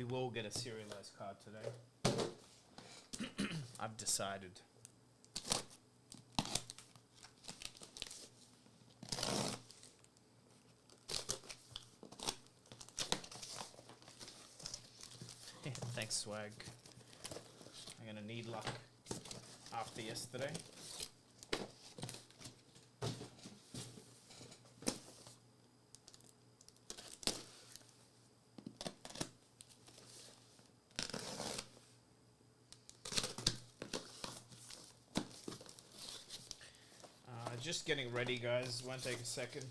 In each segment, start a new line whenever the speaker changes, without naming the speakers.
We will get a serialized card today. I've decided. Thanks, Swag. I'm gonna need luck after yesterday. Just getting ready, guys. Won't take a second.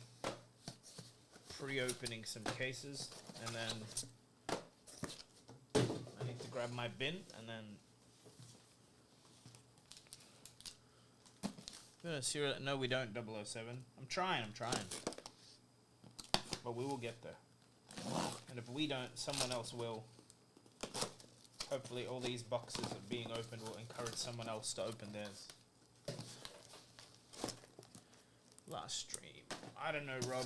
Pre-opening some cases, and then I need to grab my bin, and then no, we don't. 007. I'm trying. But we will get there. And if we don't, someone else will. Hopefully, all these boxes that are being opened will encourage someone else to open theirs. Last stream. I don't know, Rob.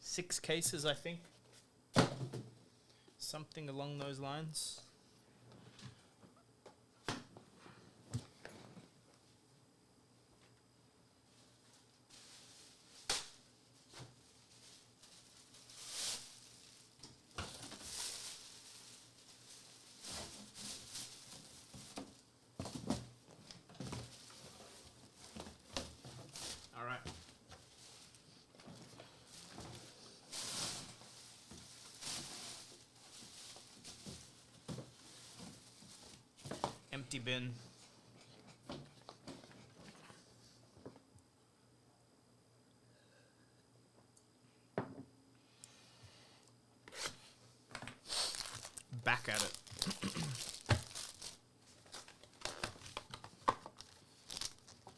6 cases, I think. Something along those lines. Empty bin. Back at it.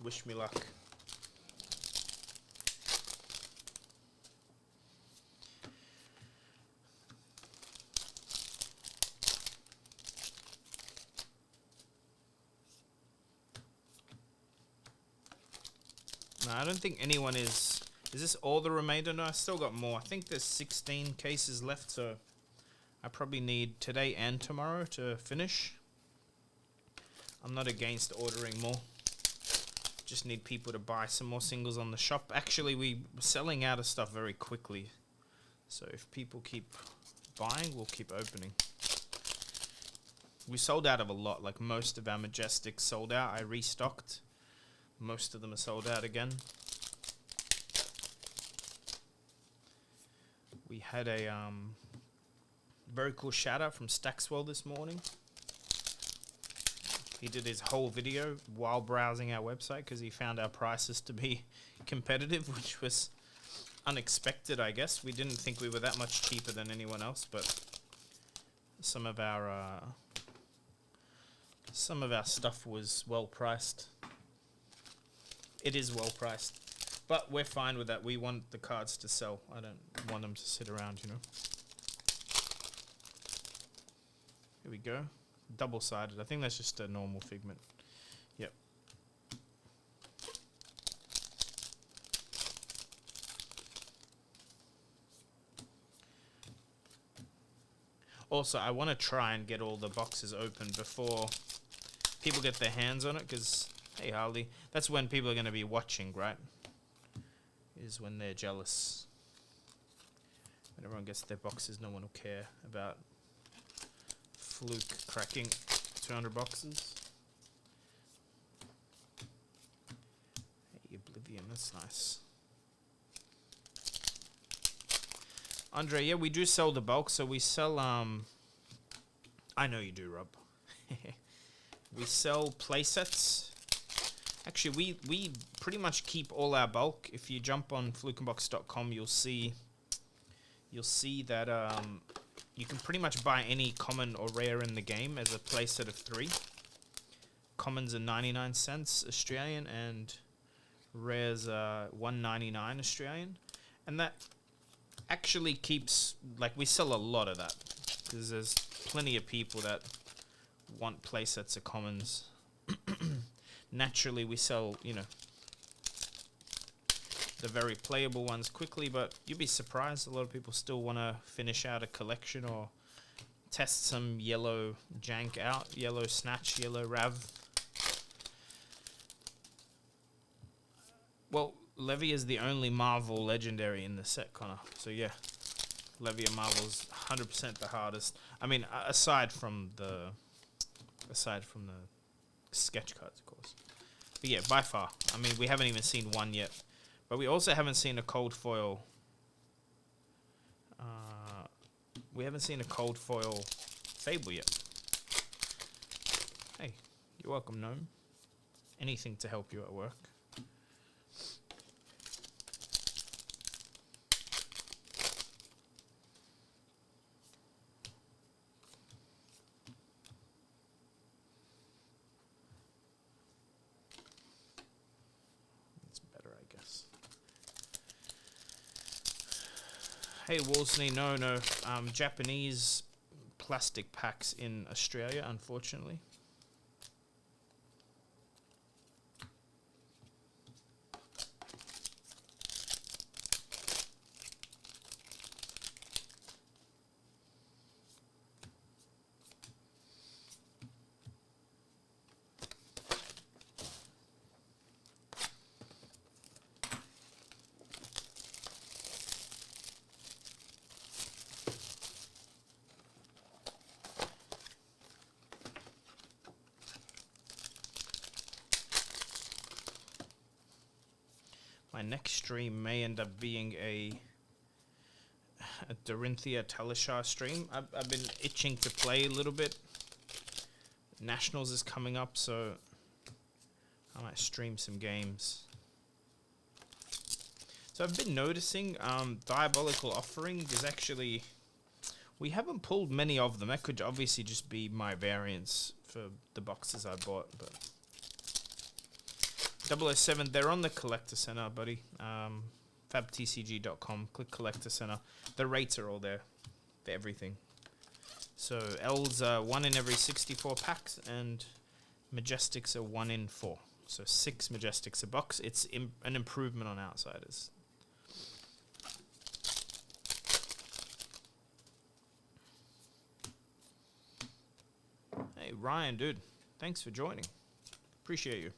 Wish me luck. No, I don't think anyone is... Is this all the remainder? No, I still got more. I think there's 16 cases left, so I probably need today and tomorrow to finish. I'm not against ordering more. Just need people to buy some more singles on the shop. Actually, we're selling out of stuff very quickly. So if people keep buying, we'll keep opening. We sold out of a lot. Like most of our Majestics sold out. I restocked. Most of them are sold out again. We had a very cool shout out from Stackswell this morning. He did his whole video while browsing our website because he found our prices to be competitive, which was unexpected, I guess. We didn't think we were that much cheaper than anyone else, but some of our stuff was well priced. It is well priced, but we're fine with that. We want the cards to sell. I don't want them to sit around, you know. Here we go. Double-sided. I think that's just a normal figment. Yep. Also, I want to try and get all the boxes open before people get their hands on it, because... Hey Harley, that's when people are going to be watching, right? Is when they're jealous. When everyone gets their boxes, no one will care about Fluke cracking 200 boxes. Hey Oblivion, that's nice. Andre, yeah, we do sell the bulk, so we sell, I know you do, Rob. We sell playsets. Actually, we pretty much keep all our bulk. If you jump on flukenbox.com, you'll see that you can pretty much buy any common or rare in the game as a playset of 3. Commons are 99 cents Australian and rares are 1.99 Australian, and that actually keeps, like, we sell a lot of that because there's plenty of people that want playsets of commons. Naturally, we sell, you know, the very playable ones quickly, but you'd be surprised. A lot of people still want to finish out a collection or test some yellow jank out, yellow snatch, yellow rav. Well, Levy is the only Marvel legendary in the set, Connor. So yeah, Levy and Marvel's 100% the hardest. I mean, aside from the sketch cards, of course. But yeah, by far. I mean, we haven't even seen one yet. But we also haven't seen a cold foil. We haven't seen a cold foil Fable yet. Hey, you're welcome, Gnome. Anything to help you at work. Hey, Wolsney, no. Japanese plastic packs in Australia, unfortunately. My next stream may end up being a Dorinthia Talishar stream. I've been itching to play a little bit. Nationals is coming up, so I might stream some games. So I've been noticing Diabolical Offering is actually... We haven't pulled many of them. That could obviously just be my variants for the boxes I bought, but... 007, they're on the Collector Center, buddy. FABTCG.com. Click Collector Center. The rates are all there for everything. So L's are 1 in every 64 packs, and Majestics are 1 in 4. So 6 Majestics a box. It's an improvement on Outsiders. Hey, Ryan, dude. Thanks for joining. Appreciate you.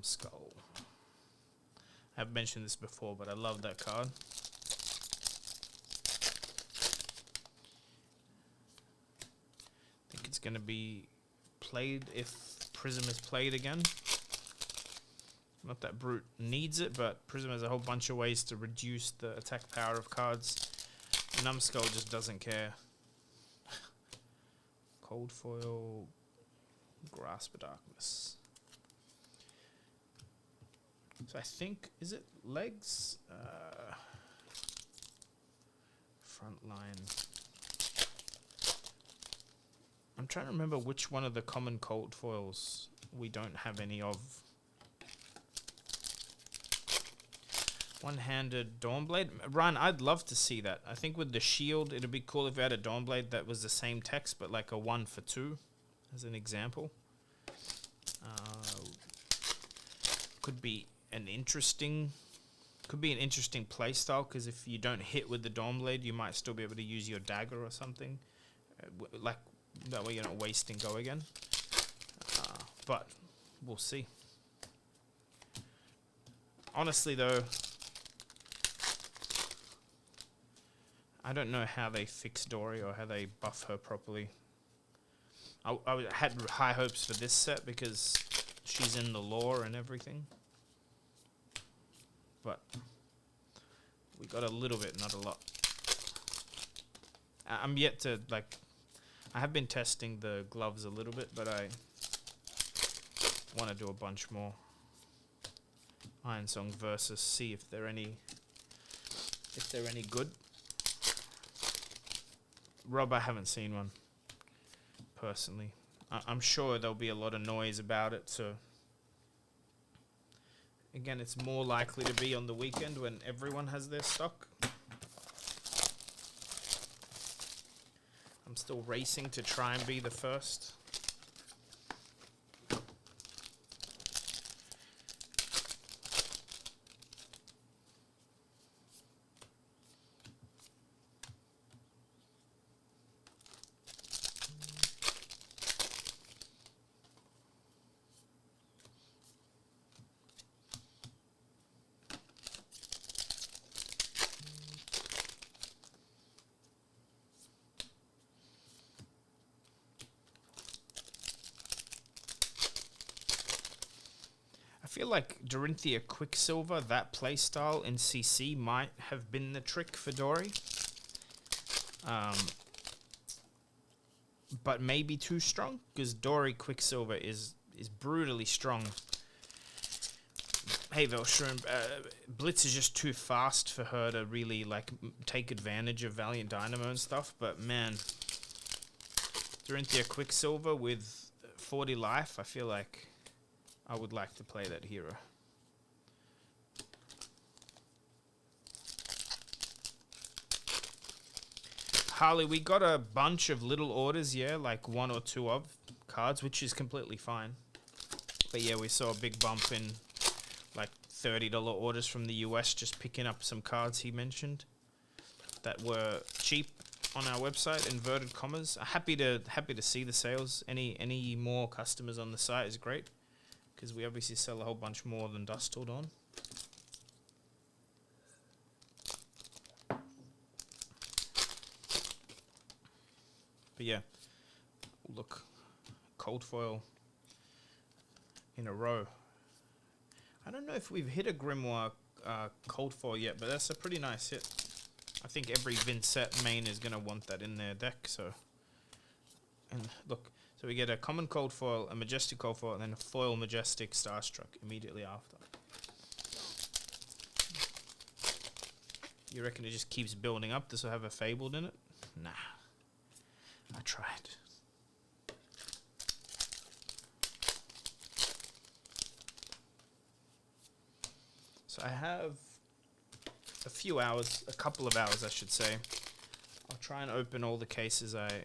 Skull. I've mentioned this before, but I love that card. I think it's going to be played if Prism is played again. Not that Brute needs it, but Prism has a whole bunch of ways to reduce the attack power of cards. Numbskull just doesn't care. Cold Foil, Grasp of Darkness. So I think, is it legs? Front line. I'm trying to remember which one of the common cold foils we don't have any of. One-handed Dawnblade. Ryan, I'd love to see that. I think with the shield, it'd be cool if we had a Dawnblade that was the same text, but like a 1 for 2, as an example. Could be an interesting play style, because if you don't hit with the Dawnblade, you might still be able to use your dagger or something. Like, that way you're not wasting go again. But we'll see. Honestly, though, I don't know how they fix Dory or how they buff her properly. I had high hopes for this set because she's in the lore and everything. But we got a little bit, not a lot. I'm yet to, like, I have been testing the gloves a little bit, but I want to do a bunch more. Iron Song versus, see if they're any good. Rob, I haven't seen one personally. I'm sure there'll be a lot of noise about it, so again, it's more likely to be on the weekend when everyone has their stock. I'm still racing to try and be the first. I feel like Dorinthia Quicksilver, that playstyle in CC might have been the trick for Dory. But maybe too strong, because Dory Quicksilver is brutally strong. Hey Velshroom, Blitz is just too fast for her to really like take advantage of Valiant Dynamo and stuff, but man, Dorinthia Quicksilver with 40 life, I feel like I would like to play that hero. Harley, we got a bunch of little orders, yeah, like 1 or 2 of cards, which is completely fine. But yeah, we saw a big bump in like $30 orders from the US, just picking up some cards he mentioned that were cheap on our website, inverted commas. Happy to see the sales. Any more customers on the site is great, because we obviously sell a whole bunch more than Dusk Till Dawn. But yeah, look, cold foil in a row. I don't know if we've hit a Grimoire cold foil yet, but that's a pretty nice hit. I think every Vincent main is going to want that in their deck. So, and look, so we get a common cold foil, a majestic cold foil, and then a foil majestic Starstruck immediately after. You reckon it just keeps building up? This will have a Fabled in it? Nah. I tried. So I have a few hours, a couple of hours I should say. I'll try and open all the cases I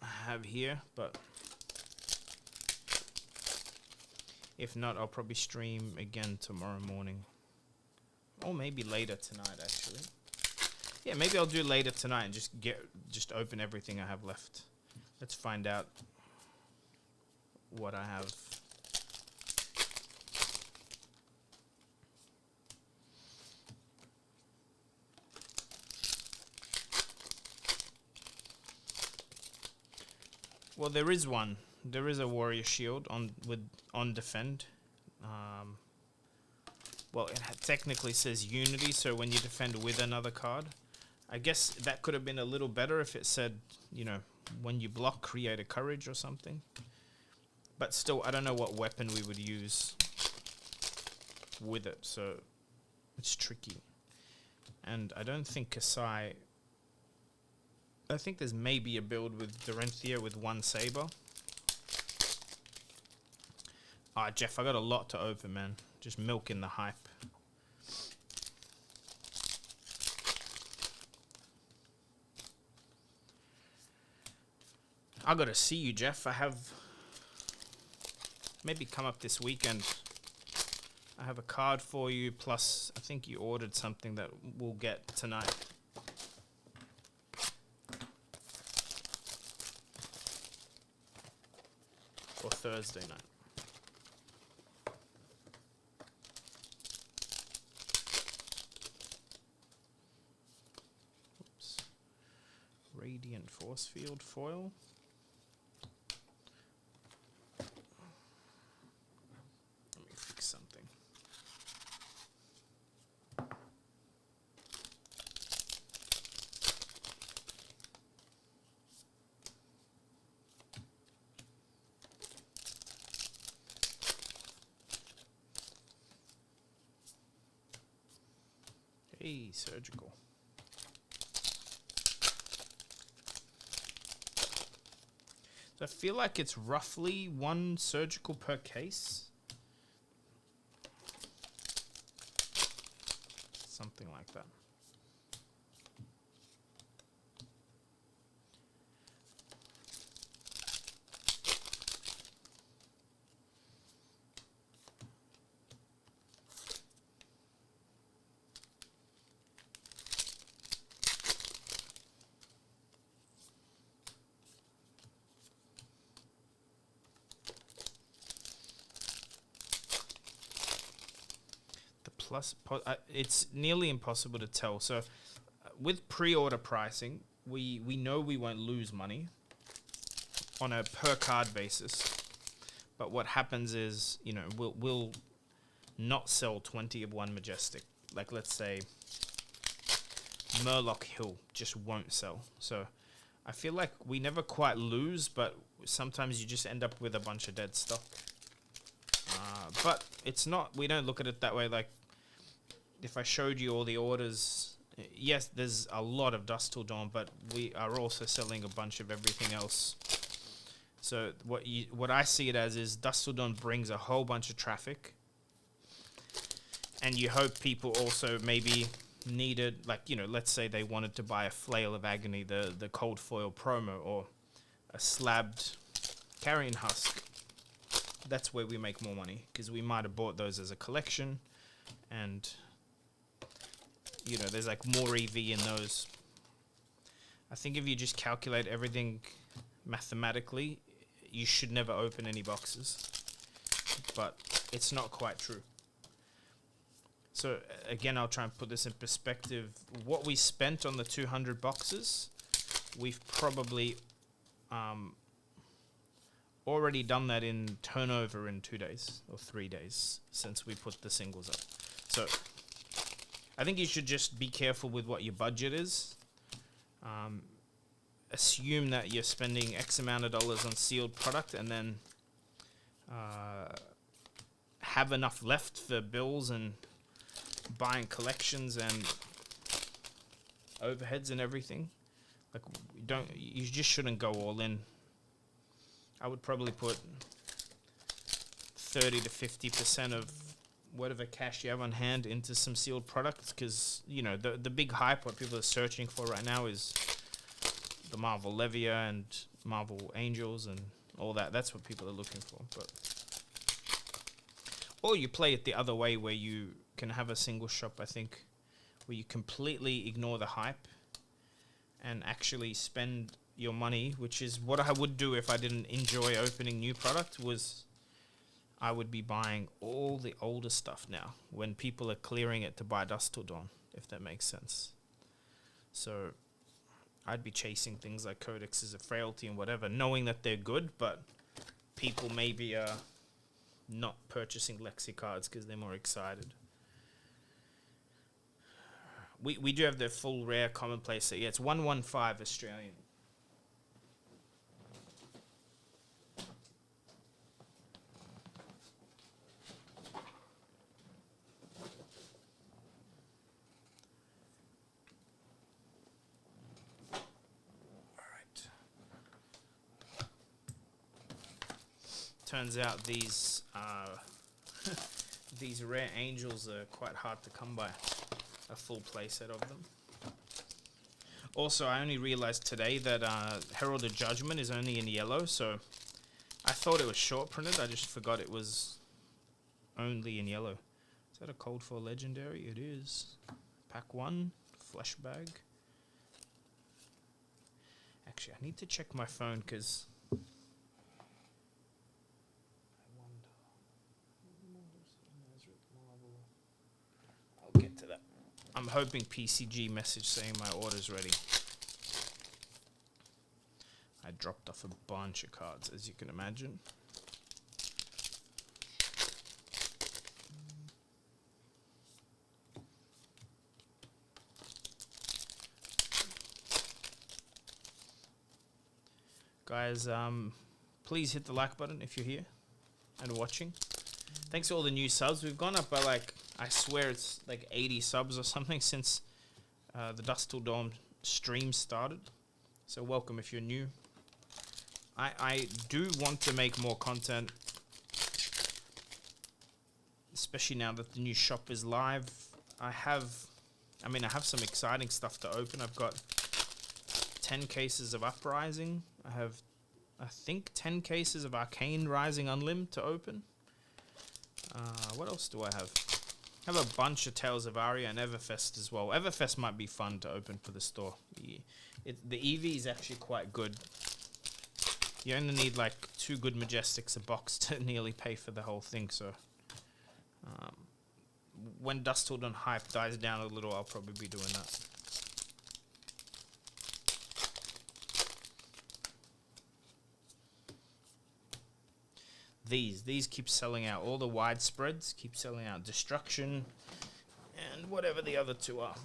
have here, but if not, I'll probably stream again tomorrow morning. Or maybe later tonight, actually. Yeah, maybe I'll do later tonight and just open everything I have left. Let's find out what I have. Well, there is one. There is a Warrior Shield on defend. Well, it technically says Unity, so when you defend with another card. I guess that could have been a little better if it said, you know, when you block, create a courage or something. But still, I don't know what weapon we would use with it, so it's tricky. And I don't think Kasai... I think there's maybe a build with Dorinthia with 1 Saber. Ah, Jeff, I got a lot to open, man. Just milking the hype. I gotta see you, Jeff. I have... Maybe come up this weekend. I have a card for you, plus I think you ordered something that we'll get tonight. Or Thursday night. Oops. Radiant Force Field foil. Hey, surgical. So I feel like it's roughly 1 surgical per case. Something like that. Plus, it's nearly impossible to tell. So, with pre-order pricing, we know we won't lose money on a per card basis. But what happens is, you know, we'll not sell 20 of one Majestic. Like, let's say Murloc Hill just won't sell. So, I feel like we never quite lose, but sometimes you just end up with a bunch of dead stock. But it's not. We don't look at it that way. Like, if I showed you all the orders, yes, there's a lot of Dusk Till Dawn, but we are also selling a bunch of everything else. So what I see it as is Dusk Till Dawn brings a whole bunch of traffic, and you hope people also maybe needed, like, you know, let's say they wanted to buy a Flail of Agony, the cold foil promo, or a slabbed Carrion Husk. That's where we make more money, because we might have bought those as a collection, and you know, there's like more EV in those. I think if you just calculate everything mathematically, you should never open any boxes. But it's not quite true. So again, I'll try and put this in perspective. What we spent on the 200 boxes, we've probably already done that in turnover in 2 days or 3 days since we put the singles up. So I think you should just be careful with what your budget is. Assume that you're spending X amount of dollars on sealed product, and then have enough left for bills and buying collections and overheads and everything. Like, you just shouldn't go all in. I would probably put 30 to 50% of whatever cash you have on hand into some sealed products, because, you know, the big hype, what people are searching for right now is the Marvel Levia and Marvel Angels and all that. That's what people are looking for. But or you play it the other way, where you can have a single shop, I think, where you completely ignore the hype and actually spend your money, which is what I would do if I didn't enjoy opening new product. Was I would be buying all the older stuff now when people are clearing it to buy Dusk Till Dawn, if that makes sense. So I'd be chasing things like Codexes of Frailty and whatever, knowing that they're good, but people maybe are not purchasing Lexi cards because they're more excited. We do have the full rare commonplace set. Yeah, it's 115 Australian. Turns out these these rare angels are quite hard to come by. A full playset of them. Also, I only realized today that Herald of Judgment is only in yellow, so I thought it was short printed. I just forgot it was only in yellow. Is that a Cold for Legendary? It is. Pack 1, flesh bag. Actually, I need to check my phone because I'll get to that. I'm hoping PCG message saying my order's ready. I dropped off a bunch of cards, as you can imagine. Guys, please hit the like button if you're here and watching. Thanks to all the new subs. We've gone up by, like, I swear it's like 80 subs or something since the Dusk Till Dawn stream started. So welcome if you're new. I do want to make more content, especially now that the new shop is live. I have some exciting stuff to open. I've got 10 cases of Uprising. I have, I think, 10 cases of Arcane Rising Unlim to open. What else do I have? I have a bunch of Tales of Aria and Everfest as well. Everfest might be fun to open for the store. The EV is actually quite good. You only need like 2 good Majestics a box to nearly pay for the whole thing, so... when Dusk Till Dawn hype dies down a little, I'll probably be doing that. These keep selling out. All the widespreads keep selling out. Destruction and whatever the other 2 are.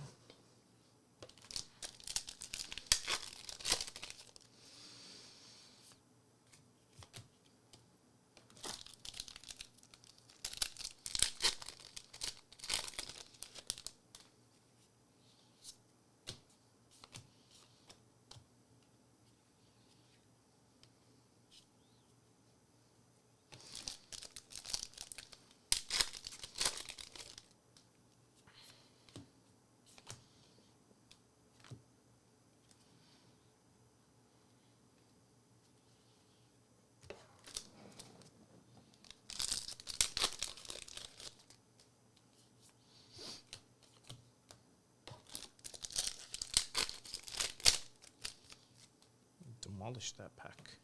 Demolish that pack.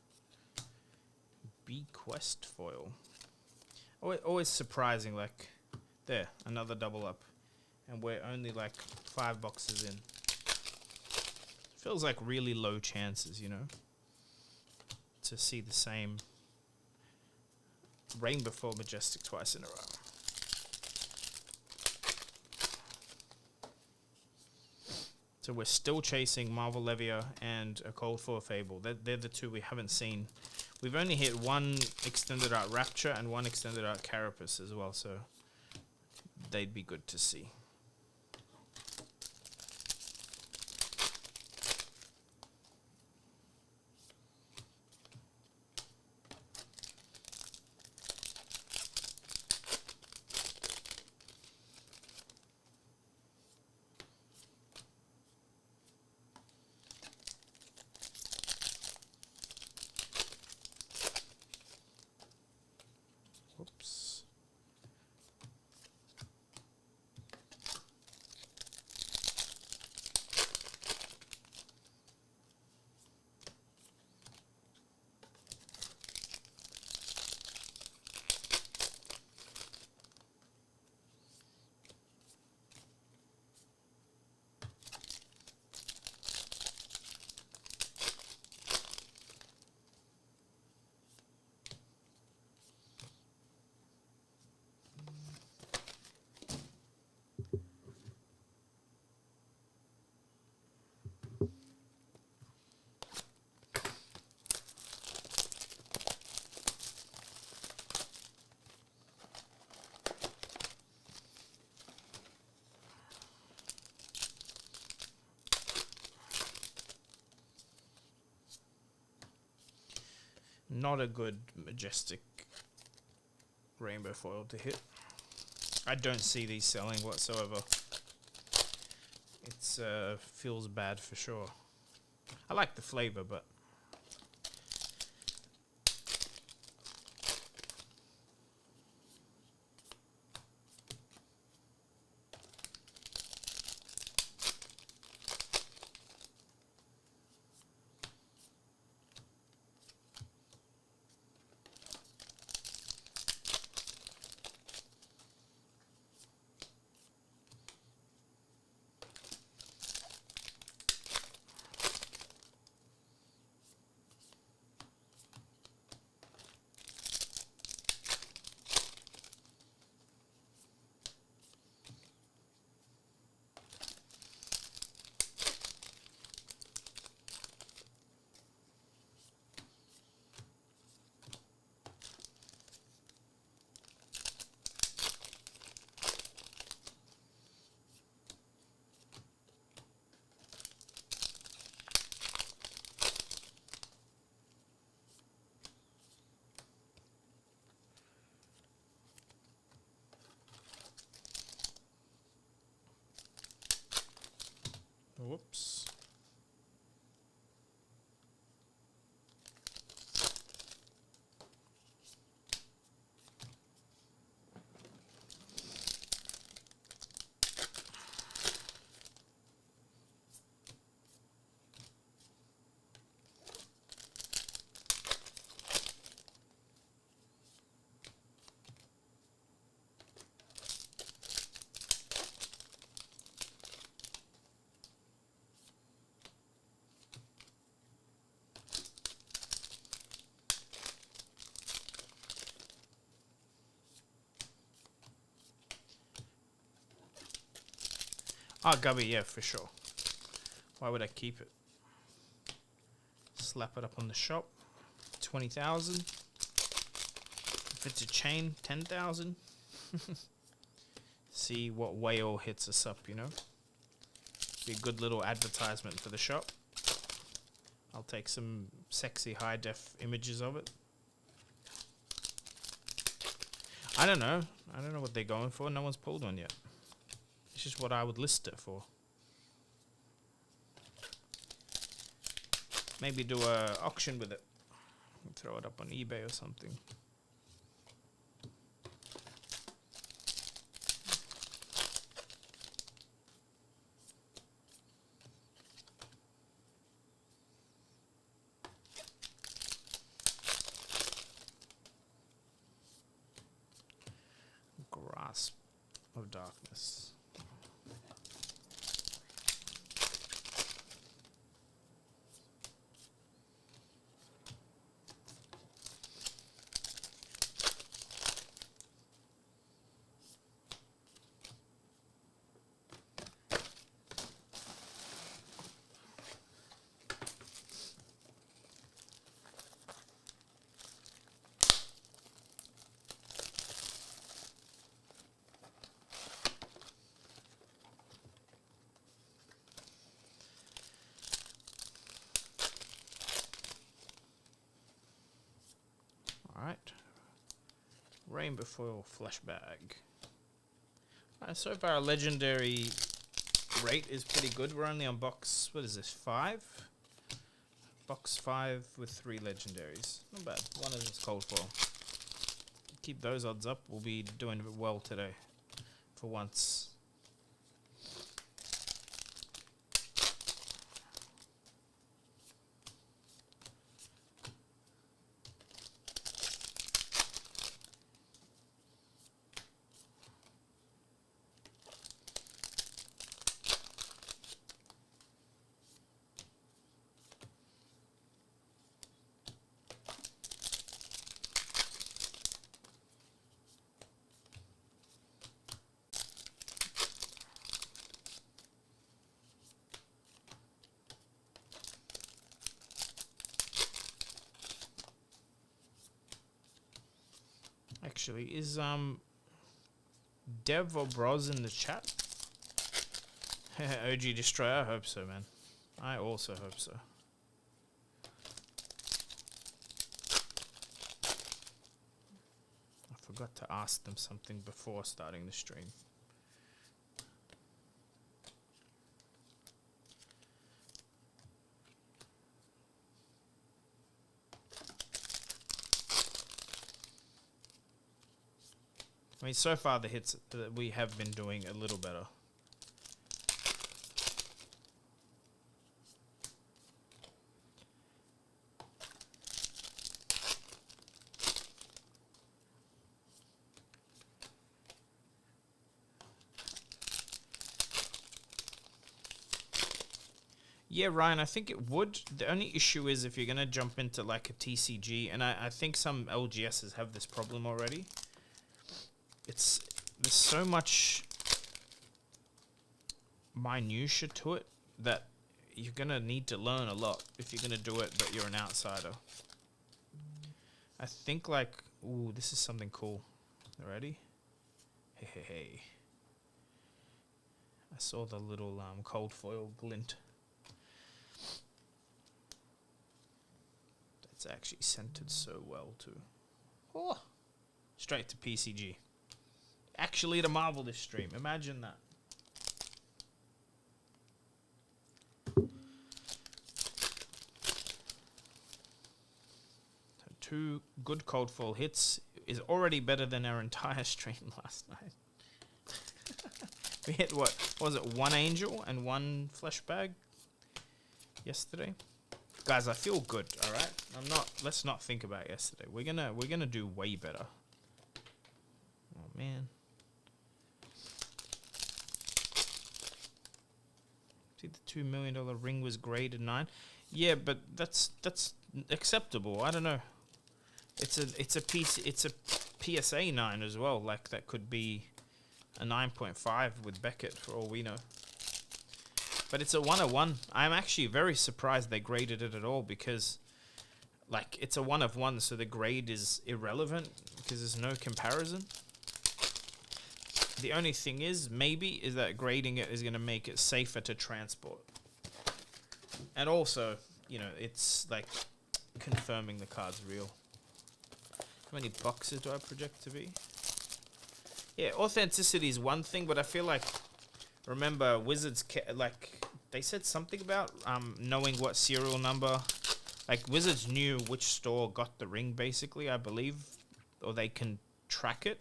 Bequest foil. Always surprising, like, there, another double up. And we're only like 5 boxes in. Feels like really low chances, you know, to see the same Rainbow Foil Majestic twice in a row. So we're still chasing Marvel Levia and a Cold Foil Fable. They're the 2 we haven't seen. We've only hit 1 Extended Art Rapture and 1 Extended Art Carapace as well, so they'd be good to see. Whoops. Not a good Majestic Rainbow Foil to hit. I don't see these selling whatsoever. It's feels bad for sure. I like the flavor, but Oh, Gubby, yeah, for sure. Why would I keep it? Slap it up on the shop. 20,000. If it's a chain, 10,000. See what whale hits us up, you know? Be a good little advertisement for the shop. I'll take some sexy high def images of it. I don't know. I don't know what they're going for. No one's pulled one yet. It's just what I would list it for. Maybe do a auction with it. Throw it up on eBay or something. Grasp of darkness. Alright. Rainbow foil flashbag. So far our legendary rate is pretty good. We're only on box, what is this, 5? Box 5 with 3 legendaries. Not bad. One of this cold foil. Keep those odds up. We'll be doing well today. For once. Actually, is Dev or Bros in the chat? OG Destroyer, I hope so, man. I also hope so. I forgot to ask them something before starting the stream. I mean, so far the hits that we have been doing a little better. Yeah, Ryan, I think it would. The only issue is if you're going to jump into like a TCG, and I think some LGSs have this problem already. There's so much minutia to it that you're gonna need to learn a lot if you're gonna do it, but you're an outsider. I think like, ooh, this is something cool. Ready? Hey, hey, hey. I saw the little cold foil glint. That's actually scented so well too. Oh, straight to PCG. Actually to Marvel this stream. Imagine that. So 2 good cold foil hits is already better than our entire stream last night. We hit what was it? 1 angel and 1 flesh bag yesterday. Guys, I feel good, alright? Let's not think about yesterday. We're gonna do way better. Oh man. See, the $2 million ring was graded 9. Yeah, but that's acceptable. I don't know. It's a PSA 9 as well. Like that could be a 9.5 with Beckett for all we know. But it's a 1/1. I'm actually very surprised they graded it at all because, like, it's a 1/1, so the grade is irrelevant because there's no comparison. The only thing is, maybe, is that grading it is going to make it safer to transport. And also, you know, it's like confirming the card's real. How many boxes do I project to be? Yeah, authenticity is one thing, but I feel like, remember, Wizards, like, they said something about knowing what serial number. Like, Wizards knew which store got the ring, basically, I believe. Or they can track it.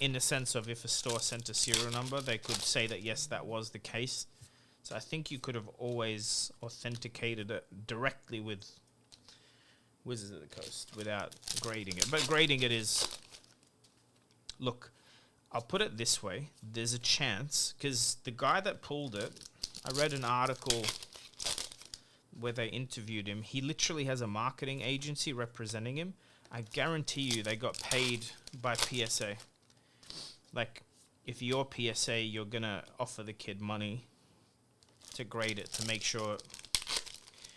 In the sense of if a store sent a serial number, they could say that, yes, that was the case. So I think you could have always authenticated it directly with Wizards of the Coast without grading it. But grading it is... Look, I'll put it this way. There's a chance, because the guy that pulled it, I read an article where they interviewed him. He literally has a marketing agency representing him. I guarantee you they got paid by PSA. Like, if you're PSA, you're going to offer the kid money to grade it, to make sure...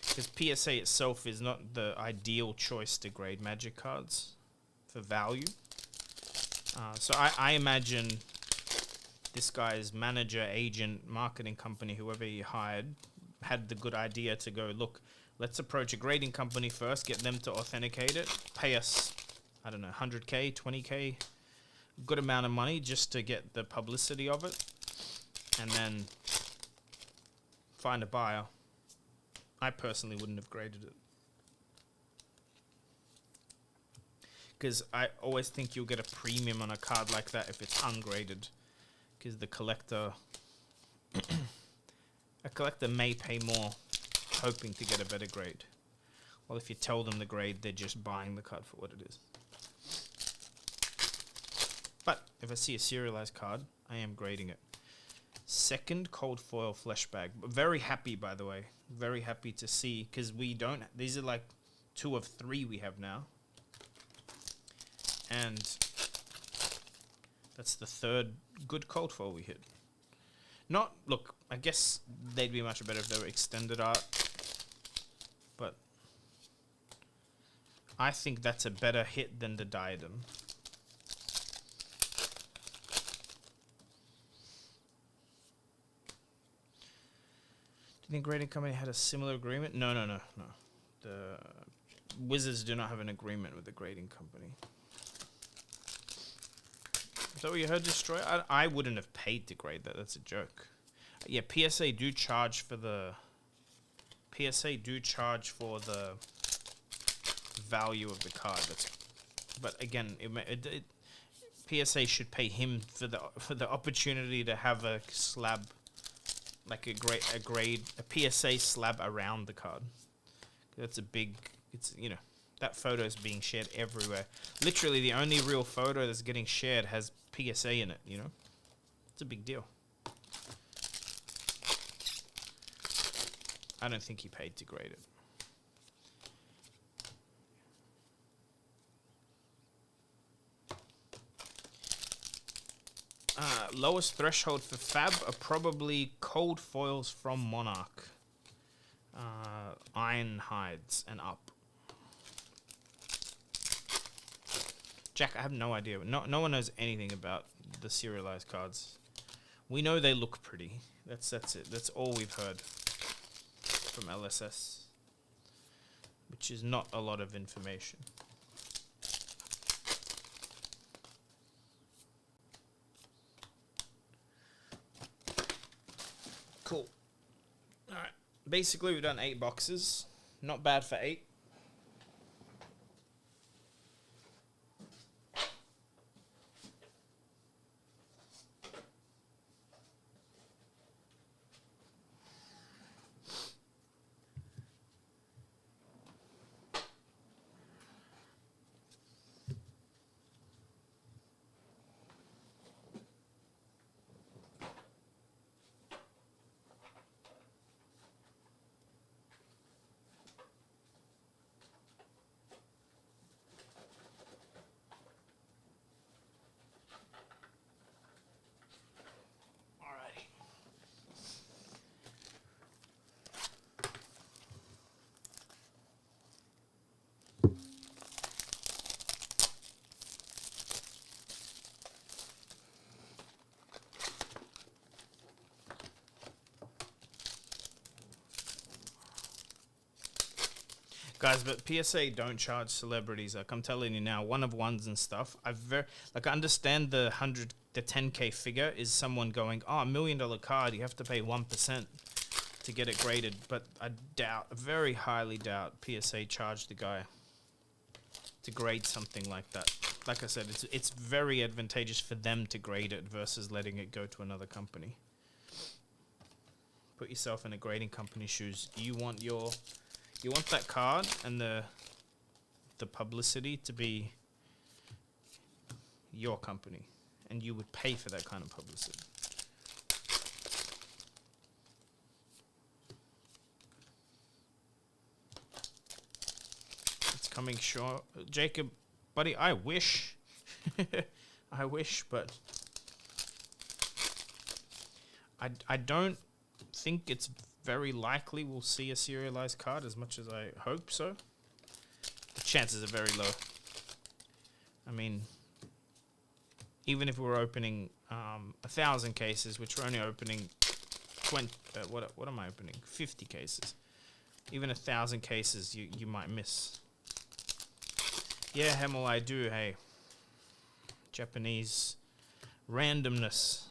Because PSA itself is not the ideal choice to grade Magic cards for value. So I imagine this guy's manager, agent, marketing company, whoever he hired, had the good idea to go, look, let's approach a grading company first, get them to authenticate it, pay us, I don't know, 100K, 20K, good amount of money just to get the publicity of it, and then find a buyer. I personally wouldn't have graded it. Because I always think you'll get a premium on a card like that if it's ungraded. Because the collector... a collector may pay more hoping to get a better grade. Well, if you tell them the grade, they're just buying the card for what it is. But if I see a serialized card, I am grading it. Second cold foil flesh bag. Very happy, by the way. Very happy to see, because we don't... These are like 2 of 3 we have now. And that's the 3rd good cold foil we hit. Not... Look, I guess they'd be much better if they were extended art. But I think that's a better hit than the diadem. Do you think grading company had a similar agreement? No. The Wizards do not have an agreement with the grading company. Is that what you heard, Destroy? I wouldn't have paid to grade that. That's a joke. Yeah, PSA do charge for the... PSA do charge for the value of the card. But again, PSA should pay him for the opportunity to have a slab, like a PSA slab around the card. That's a big. It's, you know, that photo is being shared everywhere. Literally, the only real photo that's getting shared has PSA in it. You know, it's a big deal. I don't think he paid to grade it. Lowest threshold for Fab are probably cold foils from Monarch, Iron Hides, and up. Jack, I have no idea. No one knows anything about the serialized cards. We know they look pretty. That's it. That's all we've heard from LSS, which is not a lot of information. Cool. Alright. Basically, we've done 8 boxes. Not bad for 8. Guys, but PSA don't charge celebrities. Like I'm telling you now, one of ones and stuff. I understand the 10K figure is someone going, oh, $1 million card, you have to pay 1% to get it graded. But I very highly doubt PSA charged the guy to grade something like that. Like I said, it's very advantageous for them to grade it versus letting it go to another company. Put yourself in a grading company's shoes. You want that card and the publicity to be your company, and you would pay for that kind of publicity. It's coming short, Jacob, buddy. I wish, I wish, but I don't think it's very likely we'll see a serialized card as much as I hope so. The chances are very low. I mean, even if we were opening 1,000 cases, which we're only opening 20, what am I opening? 50 cases. Even 1,000 cases, you might miss. Yeah, Hemel, I do. Hey, Japanese randomness.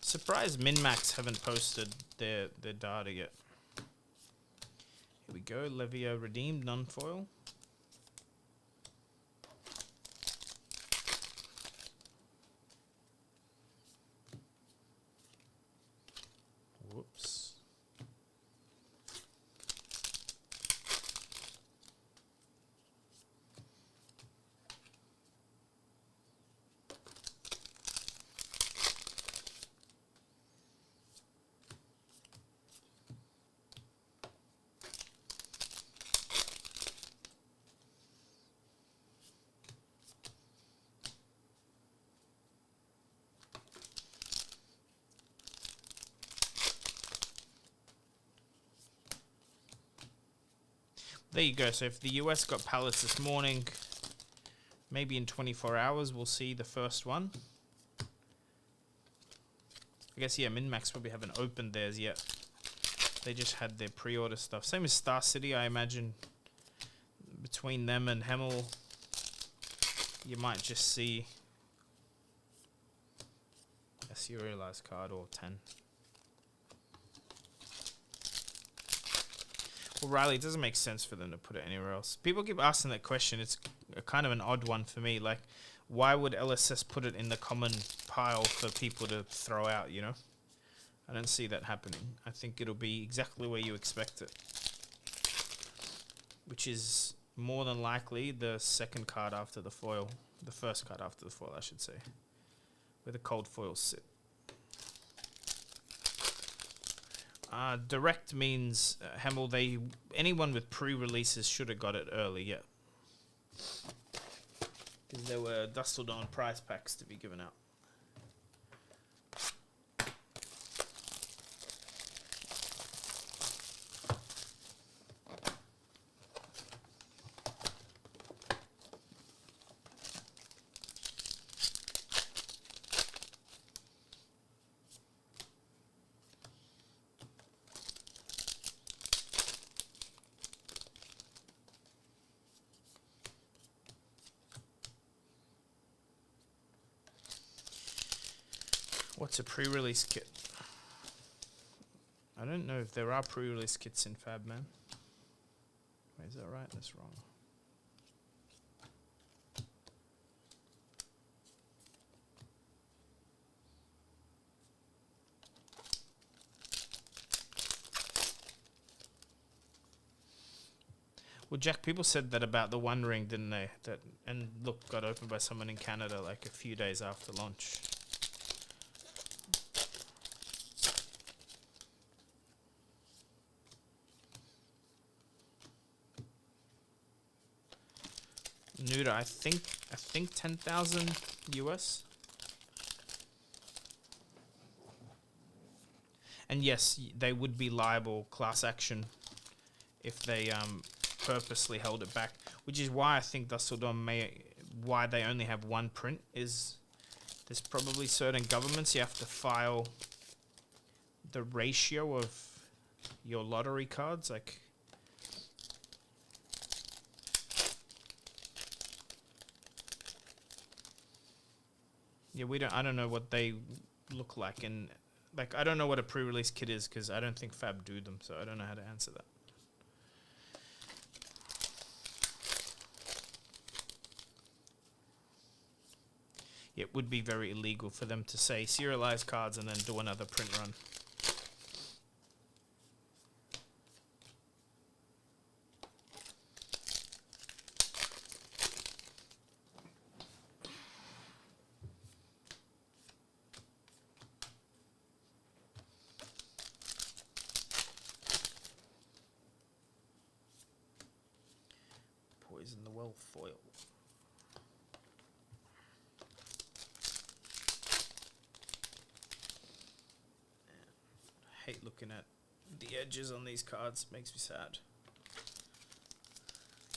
Surprised MinMax haven't posted their data yet. Here we go. Levio redeemed, non-foil. Whoops. There you go. So if the US got pallets this morning, maybe in 24 hours we'll see the first one. I guess, yeah, MinMax probably haven't opened theirs yet. They just had their pre-order stuff. Same as Star City, I imagine. Between them and Hemel, you might just see a serialized card or 10. Well, Riley, it doesn't make sense for them to put it anywhere else. People keep asking that question. It's a kind of an odd one for me. Like, why would LSS put it in the common pile for people to throw out, you know? I don't see that happening. I think it'll be exactly where you expect it. Which is more than likely the second card after the foil. The first card after the foil, I should say. Where the cold foils sit. Direct means, Hemel, anyone with pre-releases should have got it early, yeah. Because there were Dusk Till Dawn prize packs to be given out. What's a pre-release kit? I don't know if there are pre-release kits in Fab, man. Wait, is that right? That's wrong. Well, Jack, people said that about the One Ring, didn't they? And look, got opened by someone in Canada like a few days after launch. Nuda, I think 10,000 US. And yes, they would be liable class action if they purposely held it back, which is why I think Dusk Till Dawn why they only have one print is There's probably certain governments you have to file the ratio of your lottery cards, like yeah, I don't know what they look like, and like I don't know what a pre-release kit is because I don't think Fab do them, so I don't know how to answer that. It would be very illegal for them to say serialized cards and then do another print run. Poison the well foil. Hate looking at the edges on these cards, makes me sad.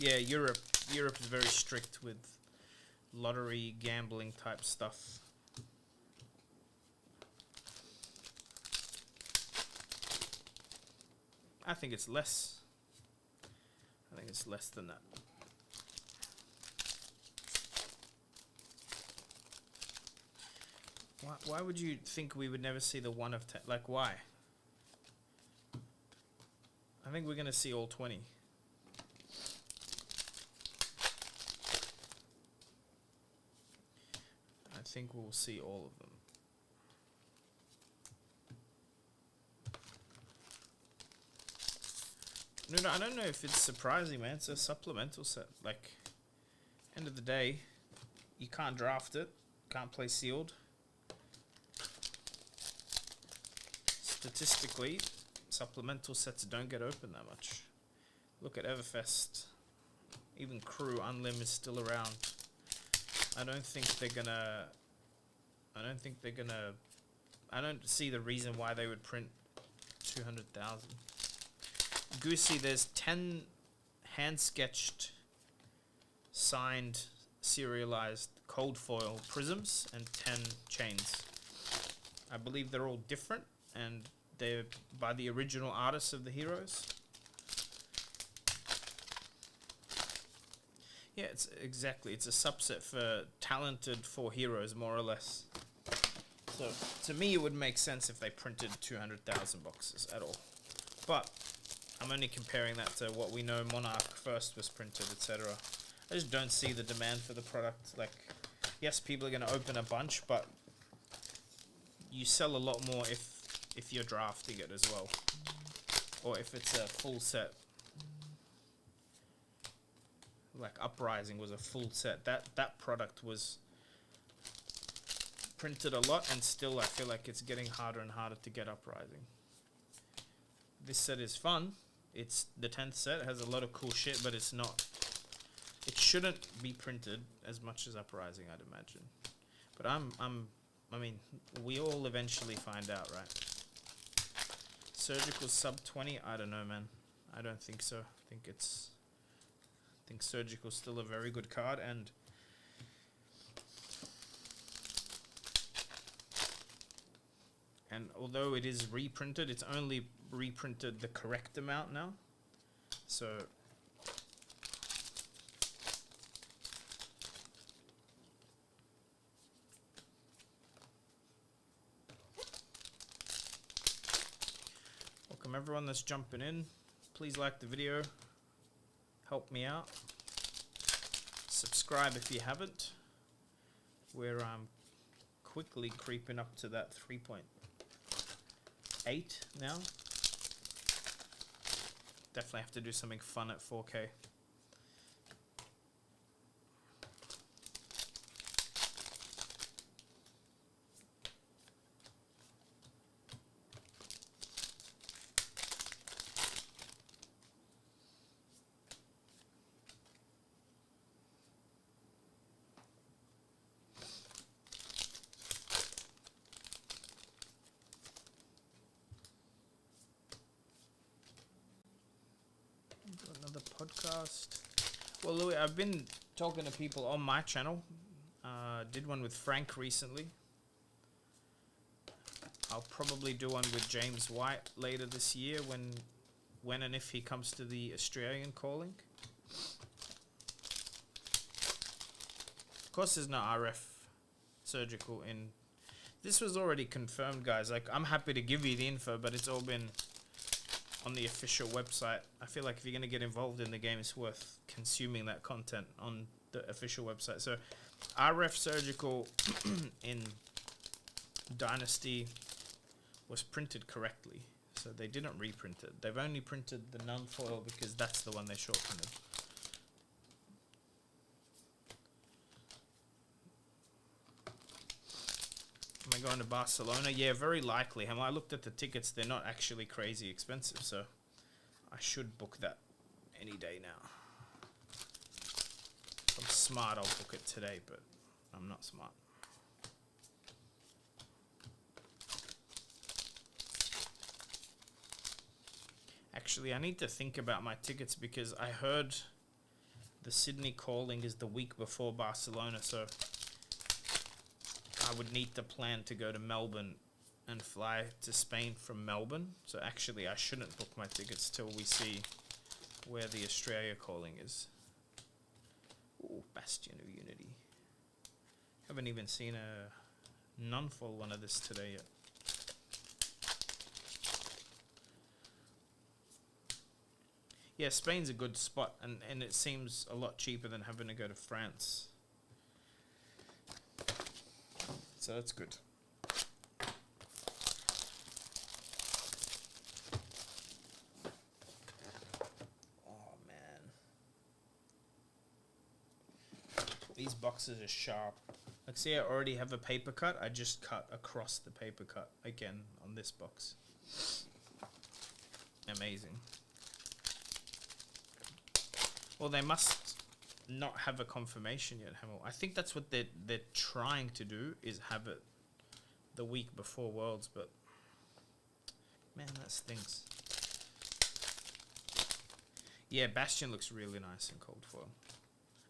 Yeah, Europe is very strict with lottery gambling type stuff. I think it's less. I think it's less than that. Why would you think we would never see the 1 of 10? Like, why? I think we're going to see all 20. I think we'll see all of them. No, I don't know if it's surprising, man. It's a supplemental set. Like, end of the day, you can't draft it. Can't play sealed. Statistically, supplemental sets don't get open that much. Look at Everfest. Even Crew Unlim is still around. I don't see the reason why they would print 200,000. Goosey, there's 10 hand-sketched, signed, serialized cold foil prisms and 10 chains. I believe they're all different, and they're by the original artists of the heroes. Yeah, it's a subset for talented 4 heroes, more or less. So, to me, it would make sense if they printed 200,000 boxes at all. But I'm only comparing that to what we know Monarch first was printed, etc. I just don't see the demand for the product. Like, yes, people are going to open a bunch, but you sell a lot more if you're drafting it as well, or if it's a full set. Like Uprising was a full set. That product was printed a lot, and still I feel like it's getting harder and harder to get Uprising. This set is fun. It's the 10th set. It has a lot of cool shit, but it's not. It shouldn't be printed as much as Uprising, I'd imagine. But I mean, we all eventually find out, right? Surgical sub 20? I don't know, man. I don't think so. I think Surgical's still a very good card, and although it is reprinted, it's only reprinted the correct amount now. So welcome everyone that's jumping in. Please like the video. Help me out. Subscribe if you haven't. We're quickly creeping up to that 3.8 now. Definitely have to do something fun at 4K. Podcast. Well, Louis, I've been talking to people on my channel, Did one with Frank recently. I'll probably do one with James White later this year when and if he comes to the Australian calling. Of course, there's no RF surgical in. This was already confirmed, guys. Like, I'm happy to give you the info, but it's all been on the official website. I feel like if you're going to get involved in the game, it's worth consuming that content on the official website. So, RF surgical in Dynasty was printed correctly. So, they didn't reprint it. They've only printed the non-foil because that's the one they short printed. Am I going to Barcelona? Yeah, very likely. I looked at the tickets. They're not actually crazy expensive, so I should book that any day now. If I'm smart, I'll book it today, but I'm not smart. Actually, I need to think about my tickets because I heard the Sydney calling is the week before Barcelona, so I would need to plan to go to Melbourne and fly to Spain from Melbourne. So actually, I shouldn't book my tickets till we see where the Australia calling is. Ooh, Bastion of Unity. Haven't even seen a non-full one of this today yet. Yeah, Spain's a good spot, and it seems a lot cheaper than having to go to France. So that's good. Oh, man. These boxes are sharp. Like, see, I already have a paper cut. I just cut across the paper cut again on this box. Amazing. Well, they must not have a confirmation yet, Hamel. I think that's what they're trying to do, is have it the week before Worlds, but man, that stinks. Yeah, Bastion looks really nice in cold foil.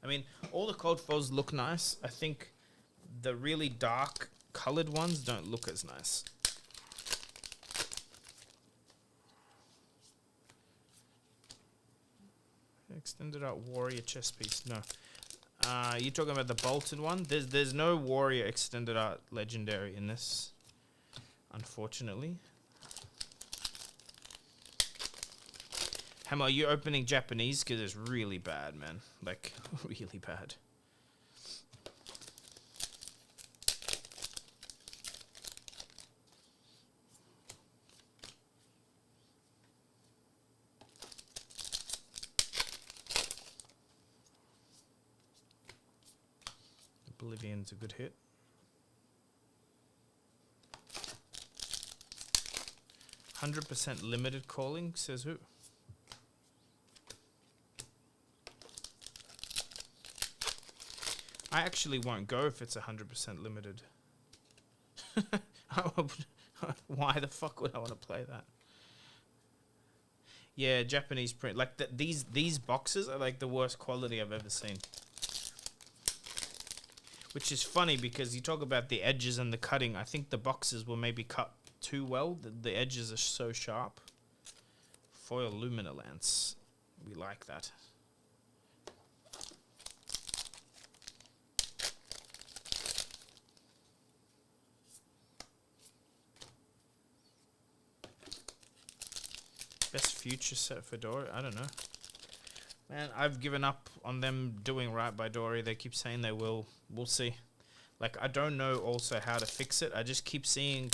I mean, all the cold foils look nice. I think the really dark colored ones don't look as nice. Extended out warrior chest piece. No. You're talking about the bolted one? There's no warrior extended art legendary in this, unfortunately. Hammer, are you opening Japanese? Because it's really bad, man. Like, really bad. Oblivion's a good hit. 100% limited calling, says who? I actually won't go if it's 100% limited. Why the fuck would I want to play that? Yeah, Japanese print. Like, these boxes are like the worst quality I've ever seen. Which is funny because you talk about the edges and the cutting. I think the boxes were maybe cut too well. The edges are so sharp. Foil Lumina Lance. We like that. Best future set for Dory? I don't know. Man, I've given up on them doing right by Dory. They keep saying they will. We'll see. Like, I don't know also how to fix it. I just keep seeing...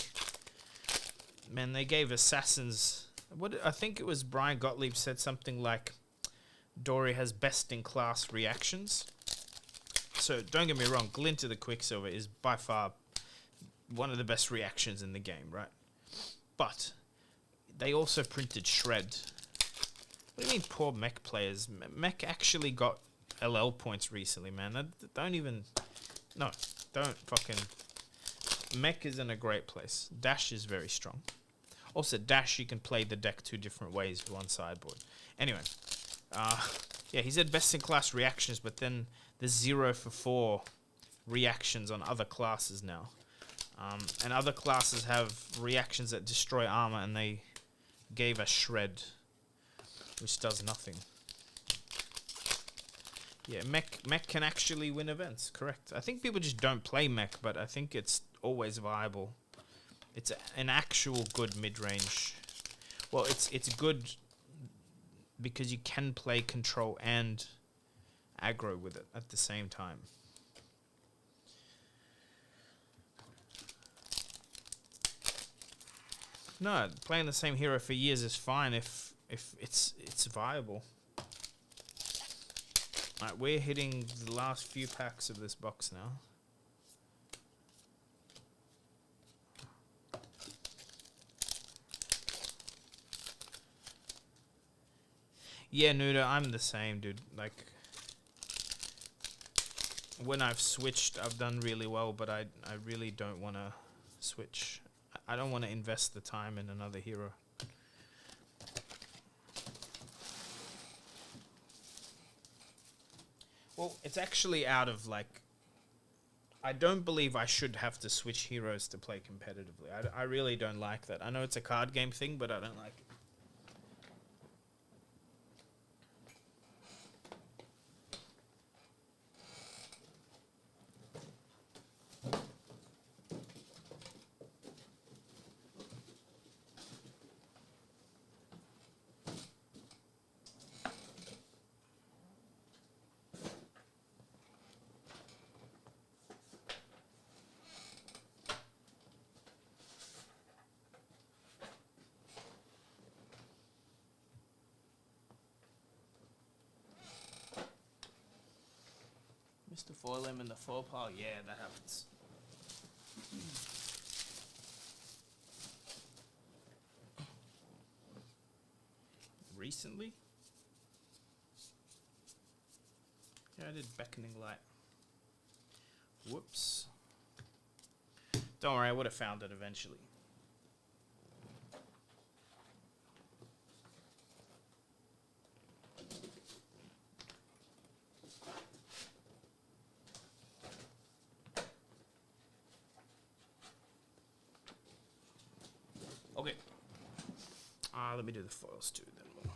Man, they gave Assassins... I think it was Brian Gottlieb said something like, Dory has best-in-class reactions. So, don't get me wrong. Glint of the Quicksilver is by far one of the best reactions in the game, right? But they also printed Shred. What do you mean poor mech players? Mech actually got LL points recently, man. Don't even... No, don't fucking... Mech is in a great place. Dash is very strong. Also, Dash, you can play the deck two different ways with one sideboard. Anyway, yeah, he said best-in-class reactions, but then the 0 for 4 reactions on other classes now. And other classes have reactions that destroy armor, and they gave us Shred, which does nothing. Yeah, mech can actually win events, correct. I think people just don't play mech, but I think it's always viable. It's an actual good mid-range. Well, it's good because you can play control and aggro with it at the same time. No, playing the same hero for years is fine if it's viable. Alright, we're hitting the last few packs of this box now. Yeah, Nuda, I'm the same, dude. Like, when I've switched, I've done really well, but I really don't want to switch. I don't want to invest the time in another hero. Well, it's actually out of, like, I don't believe I should have to switch heroes to play competitively. I really don't like that. I know it's a card game thing, but I don't like it. Mr. Foil him in the 4 pile? Yeah, that happens. Recently? Yeah, I did Beckoning Light. Whoops. Don't worry, I would have found it eventually. Okay. Let me do the foils too, then we'll...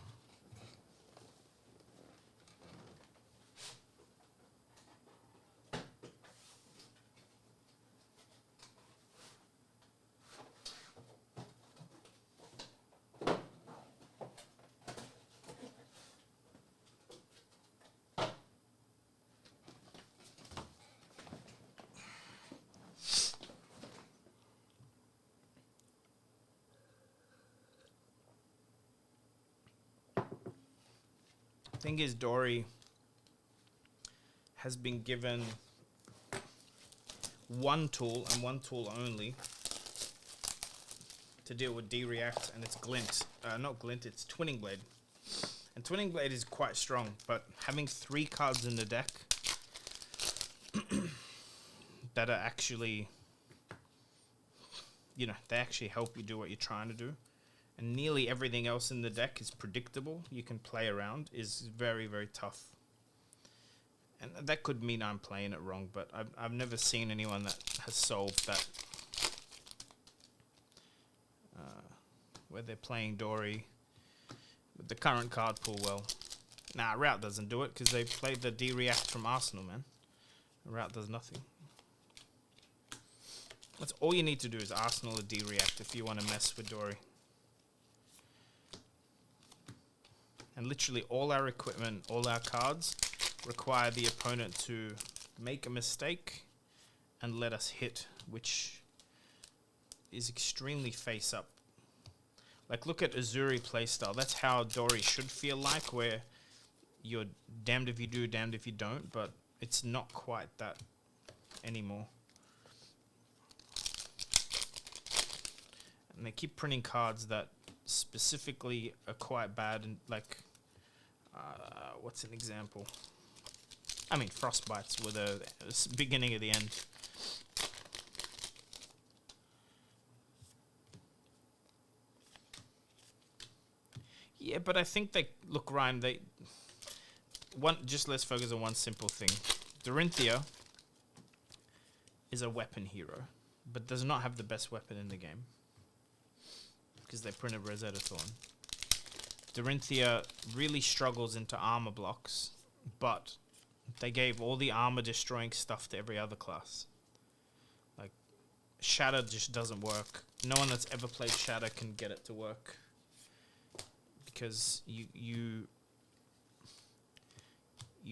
Thing is, Dory has been given one tool and one tool only to deal with D-React, and it's Glint. Not Glint, it's Twinning Blade. And Twinning Blade is quite strong, but having 3 cards in the deck that are actually, you know, they actually help you do what you're trying to do, and nearly everything else in the deck is predictable, you can play around, is very, very tough. And that could mean I'm playing it wrong, but I've never seen anyone that has solved that. Where they're playing Dory with the current card pool well. Nah, Route doesn't do it because they played the D-React from Arsenal, man. Route does nothing. That's all you need to do is Arsenal or D-React if you want to mess with Dory. And literally all our equipment, all our cards require the opponent to make a mistake and let us hit, which is extremely face up. Like, look at Azuri playstyle. That's how Dory should feel like, where you're damned if you do, damned if you don't, but it's not quite that anymore. And they keep printing cards that specifically are quite bad, and like, what's an example? I mean, Frostbites were the beginning of the end. Yeah, but I think they look, Ryan. Just let's focus on one simple thing. Dorinthia is a weapon hero, but does not have the best weapon in the game because they printed Rosetta Thorn. Dorinthia really struggles into armor blocks, but they gave all the armor destroying stuff to every other class. Like, Shatter just doesn't work. No one that's ever played Shatter can get it to work. Because you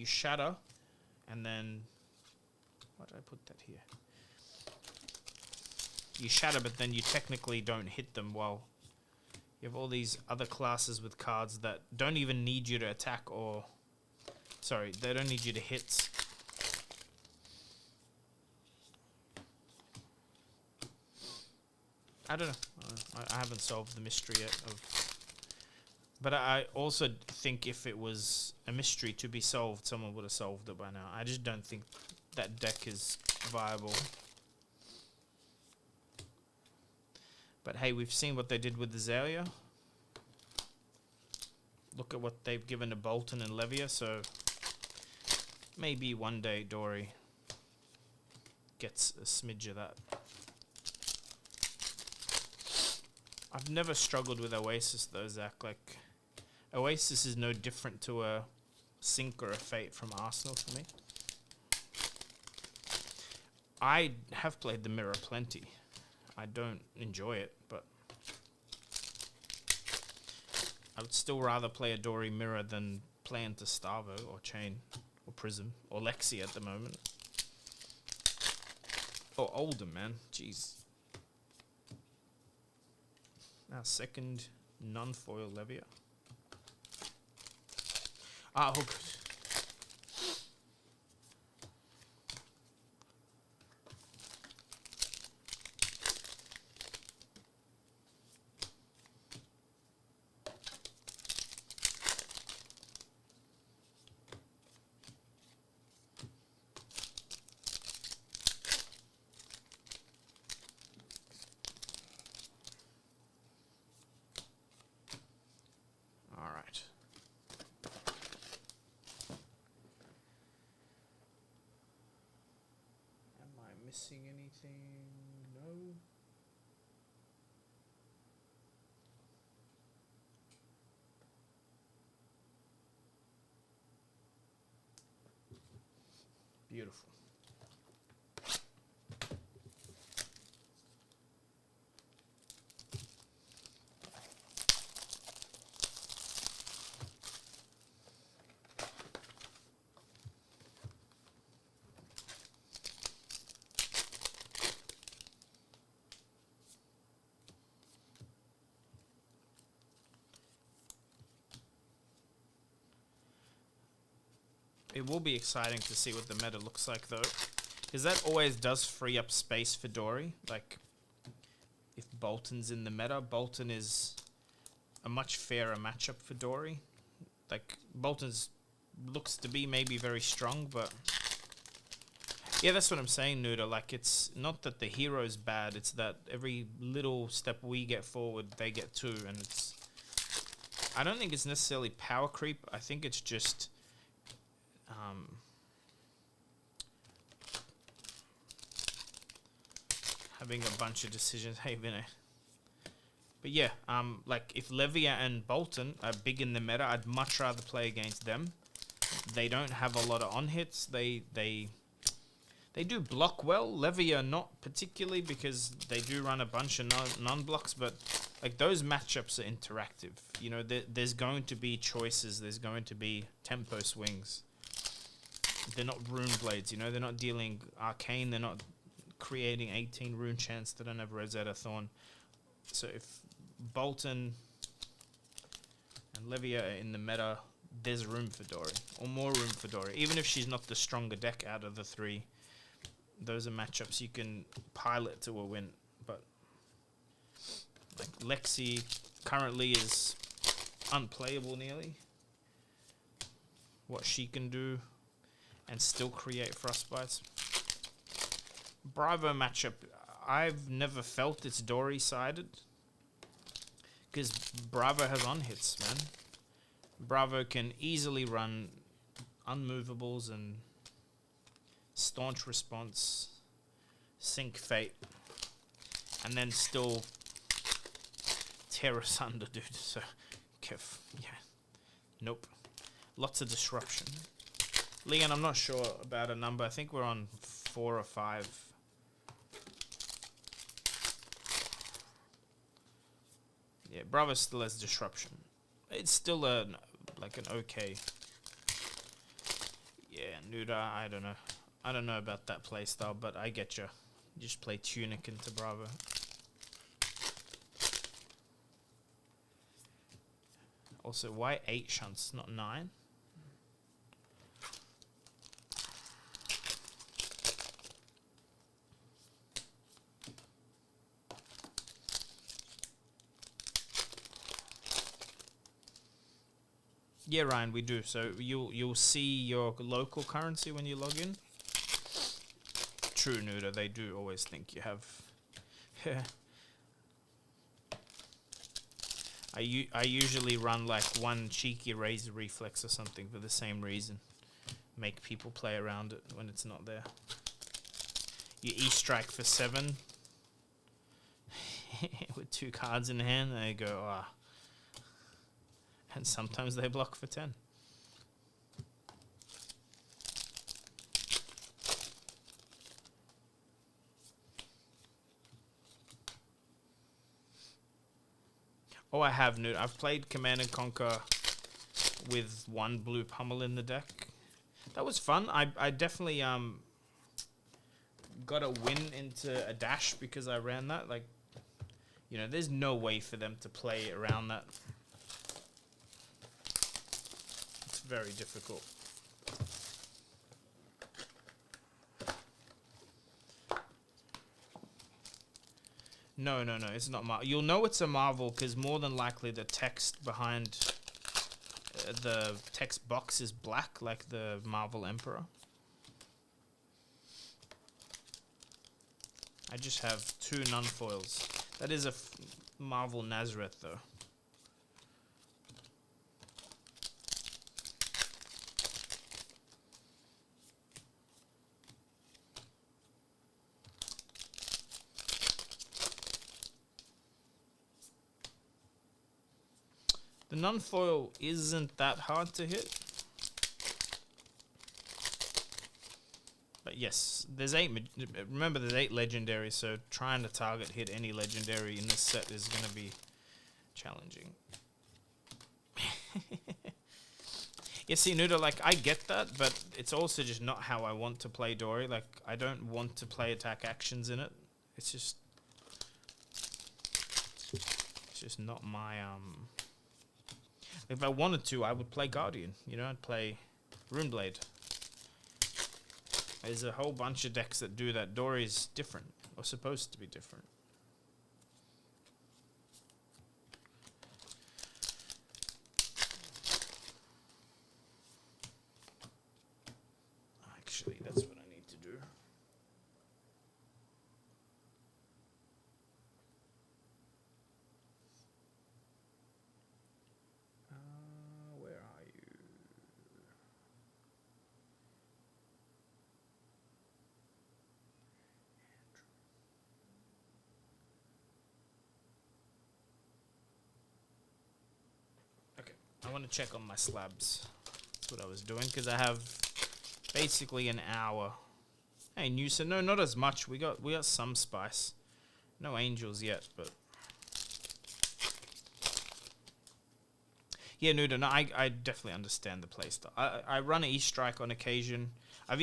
shatter, and then... Why did I put that here? You shatter, but then you technically don't hit them while... You have all these other classes with cards that don't even need you to attack or... Sorry, they don't need you to hit. I don't know. I haven't solved the mystery yet. But I also think if it was a mystery to be solved, someone would have solved it by now. I just don't think that deck is viable. But hey, we've seen what they did with Azalea. Look at what they've given to Bolton and Levia, so maybe one day Dory gets a smidge of that. I've never struggled with Oasis though, Zach. Like, Oasis is no different to a Sync or a Fate from Arsenal for me. I have played the Mirror plenty. I don't enjoy it, but I would still rather play a Dory Mirror than play into Starvo or Chain or Prism or Lexi at the moment. Or Oldham, man. Jeez. Our second non-foil Levia. Ah, oh, good. Missing anything? No. Beautiful. It will be exciting to see what the meta looks like, though, because that always does free up space for Dory. Like, if Bolton's in the meta, Bolton is a much fairer matchup for Dory. Like, Bolton's looks to be maybe very strong, but yeah, that's what I'm saying, Nuda. Like, it's not that the hero's bad, it's that every little step we get forward, they get too, and it's... I don't think it's necessarily power creep. I think it's just... having a bunch of decisions. Hey, Vinay. But yeah, like if Levia and Bolton are big in the meta, I'd much rather play against them. They don't have a lot of on hits. They do block well. Levia not particularly because they do run a bunch of non-blocks, but like those matchups are interactive. You know, there's going to be choices. There's going to be tempo swings. They're not rune blades, you know, they're not dealing arcane, they're not creating 18 rune chants, they don't have Rosetta Thorn. So if Bolton and Levia are in the meta, there's room for Dory, or more room for Dory. Even if she's not the stronger deck out of the three, those are matchups you can pilot to a win. But like Lexi currently is unplayable nearly. What she can do and still create frostbites. Bravo matchup, I've never felt it's Dory sided because Bravo has on hits, man. Bravo can easily run unmovables and staunch response. Sink Fate, and then still tear asunder, dude. So, yeah, nope. Lots of disruption. Leon, I'm not sure about a number. I think we're on 4 or 5. Yeah, Bravo still has disruption. It's still like an okay. Yeah, Nuda, I don't know. I don't know about that playstyle, but I get you. Just play Tunic into Bravo. Also, why 8 shunts, not 9? Yeah, Ryan, we do. So you'll see your local currency when you log in. True, Nuda, they do always think you have. I usually run like one cheeky razor reflex or something for the same reason. Make people play around it when it's not there. You E-strike for 7 with 2 cards in hand. There you go. Ah. And sometimes they block for 10. Oh, I have, Newt. I've played Command and Conquer with 1 blue pummel in the deck. That was fun. I definitely got a win into a dash because I ran that. Like, you know, there's no way for them to play around that. It's very difficult. No, it's not Marvel. You'll know it's a Marvel because more than likely the text behind the text box is black, like the Marvel Emperor. I just have 2 non-foils. That is a Marvel Nazareth, though. The non-foil isn't that hard to hit. But yes, there's 8. Remember, there's 8 legendaries, so trying to target hit any legendary in this set is going to be challenging. Yeah, see, Nuda, like, I get that, but it's also just not how I want to play Dory. Like, I don't want to play attack actions in it. It's just not my, If I wanted to, I would play Guardian. You know, I'd play Runeblade. There's a whole bunch of decks that do that. Dory's different, or supposed to be different. Actually, that's what I need to do. Where are you? Okay, I want to check on my slabs. That's what I was doing, because I have basically an hour. Hey, Newson, no, not as much. We got some spice. No angels yet, but yeah, Nuda, no, I definitely understand the playstyle. I run an E-strike on occasion. I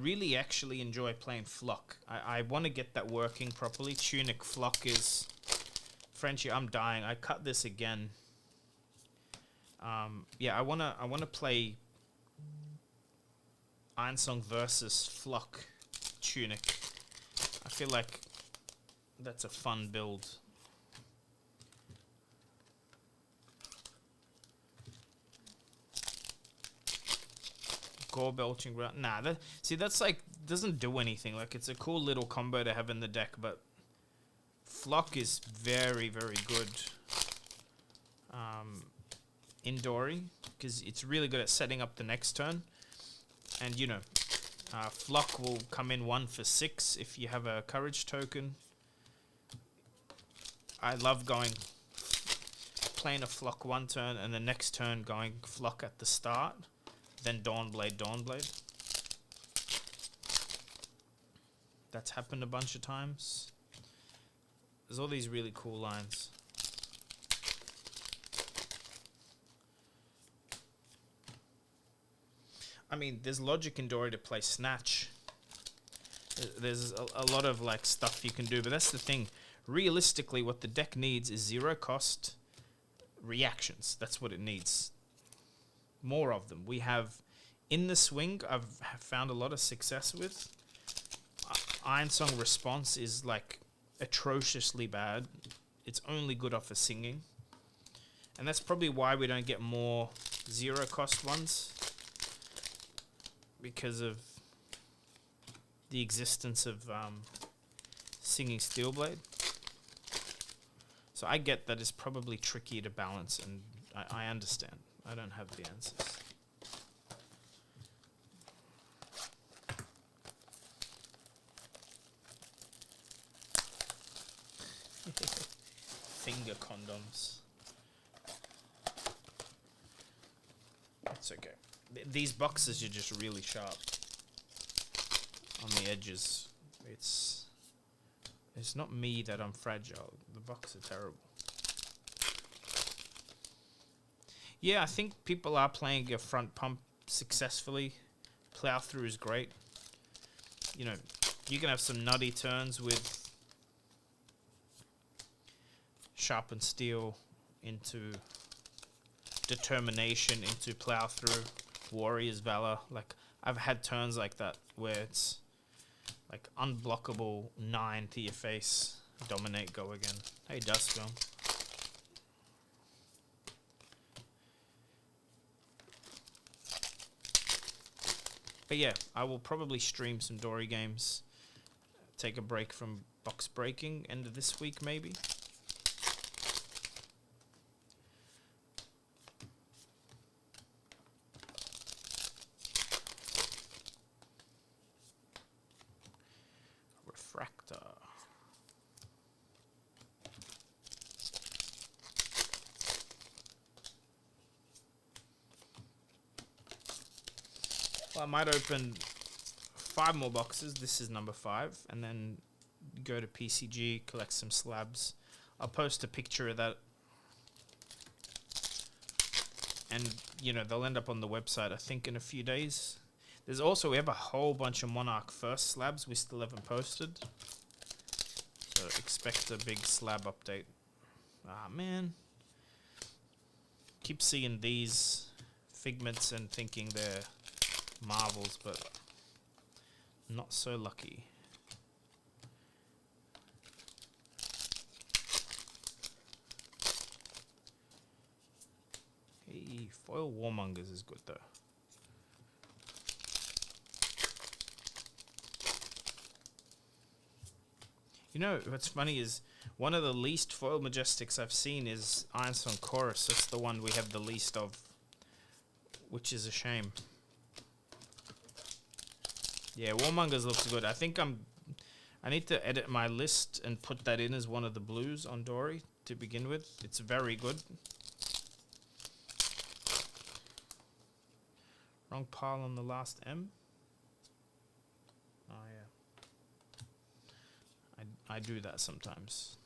really actually enjoy playing Flock. I want to get that working properly. Tunic Flock is Frenchie. I'm dying. I cut this again. Yeah, I wanna play Ironsong versus Flock Tunic. I feel like that's a fun build. Gore belching ground. Nah, that's like doesn't do anything. Like, it's a cool little combo to have in the deck, but Flock is very, very good in Dory because it's really good at setting up the next turn. And you know, Flock will come in 1 for 6 if you have a courage token. I love playing a flock one turn and the next turn going flock at the start, then Dawnblade. That's happened a bunch of times. There's all these really cool lines. I mean, there's logic in Dory to play Snatch. There's a lot of like stuff you can do, but that's the thing. Realistically, what the deck needs is 0 cost reactions. That's what it needs. More of them. We have in the swing, I've found a lot of success with. Iron Song Response is like atrociously bad. It's only good off of singing. And that's probably why we don't get more 0 cost ones. Because of the existence of singing Steelblade. So I get that it's probably tricky to balance, and I understand. I don't have the answers. Finger condoms. It's okay. These boxes are just really sharp on the edges. It's not me that I'm fragile. The box are terrible. Yeah, I think people are playing a front pump successfully. Plow through is great. You know, you can have some nutty turns with Sharpened Steel into Determination, into Plow Through, Warrior's Valor. Like, I've had turns like that where it's like unblockable 9 to your face. Dominate, go again. Hey, Dusk. But yeah, I will probably stream some Dory games. Take a break from box breaking end of this week, maybe. Refractor. Well, I might open 5 more boxes. This is number 5. And then go to PCG, collect some slabs. I'll post a picture of that. And, you know, they'll end up on the website, I think, in a few days. There's also, we have a whole bunch of Monarch First slabs we still haven't posted. So expect a big slab update. Ah, man. Keep seeing these figments and thinking they're marvels, but not so lucky. Hey, foil Warmongers is good though. You know, what's funny is one of the least foil Majestics I've seen is Ironsong Chorus. That's the one we have the least of, which is a shame. Yeah, Warmongers looks good. I think I need to edit my list and put that in as one of the blues on Dory to begin with. It's very good. Wrong pile on the last M. Oh yeah. I do that sometimes.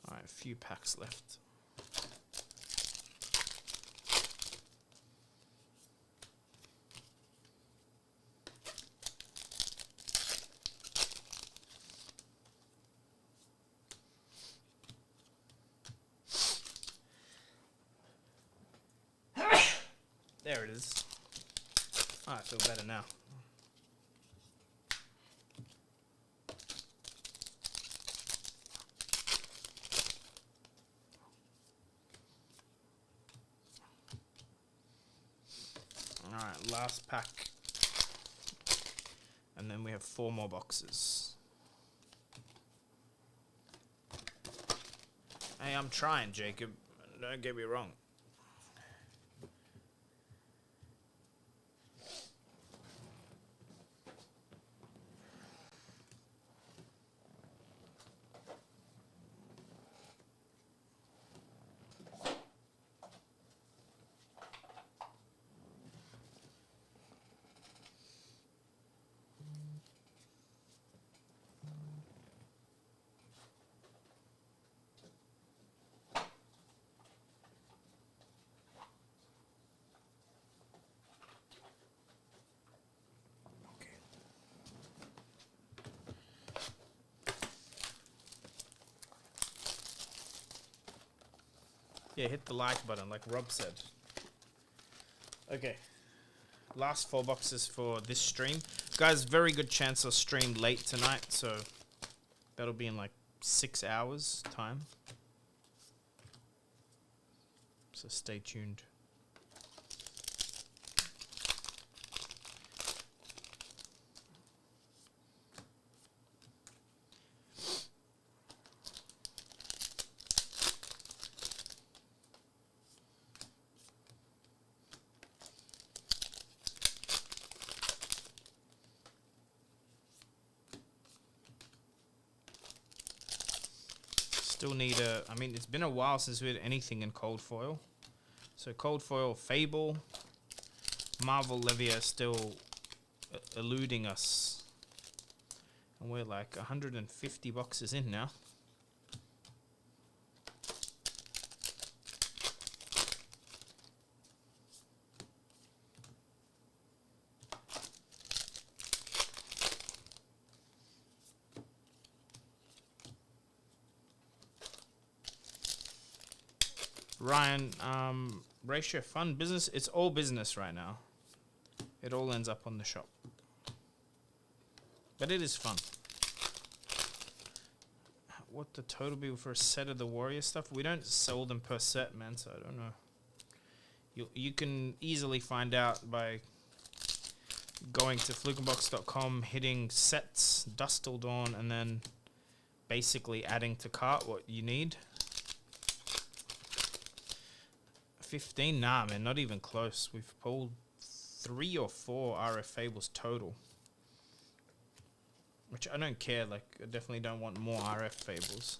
Alright, a few packs left. There it is. Oh, I feel better now. Alright, last pack. And then we have 4 more boxes. Hey, I'm trying, Jacob. Don't get me wrong. Yeah, hit the like button, like Rob said. Okay. Last 4 boxes for this stream. Guys, very good chance I'll stream late tonight, so that'll be in like 6 hours time. So stay tuned. Still need a... I mean, it's been a while since we had anything in cold foil. So cold foil, Fable, Marvel Levia still eluding us. And we're like 150 boxes in now. Ryan, ratio fun business. It's all business right now. It all ends up on the shop. But it is fun. What the total be for a set of the warrior stuff? We don't sell them per set, man, so I don't know. You can easily find out by going to flukenbox.com, hitting sets, Dusk till Dawn, and then basically adding to cart what you need. 15? Nah, man, not even close. We've pulled 3 or 4 RF Fables total. Which I don't care, like, I definitely don't want more RF Fables.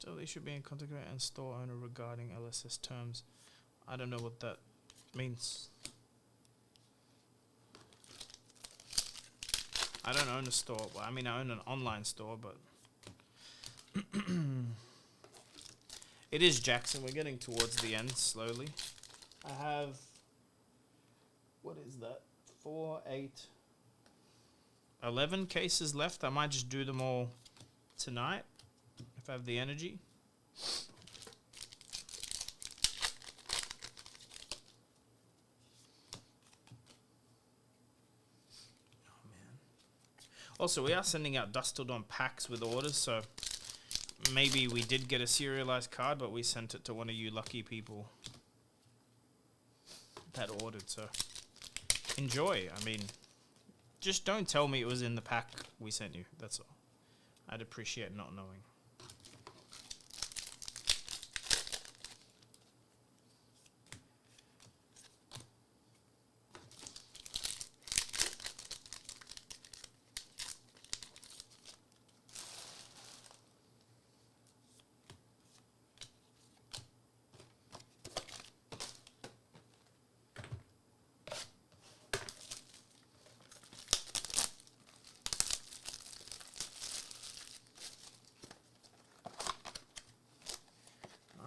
So they should be in contact with and store owner regarding LSS terms. I don't know what that means. I don't own a store. Well, I mean, I own an online store, but it is Jackson. We're getting towards the end slowly. I have, what is that? 4, 8, 11 cases left. I might just do them all tonight if I have the energy. Oh man. Also, we are sending out Dusk till Dawn packs with orders, so maybe we did get a serialized card, but we sent it to one of you lucky people that ordered, so enjoy. I mean, just don't tell me it was in the pack we sent you, that's all. I'd appreciate not knowing.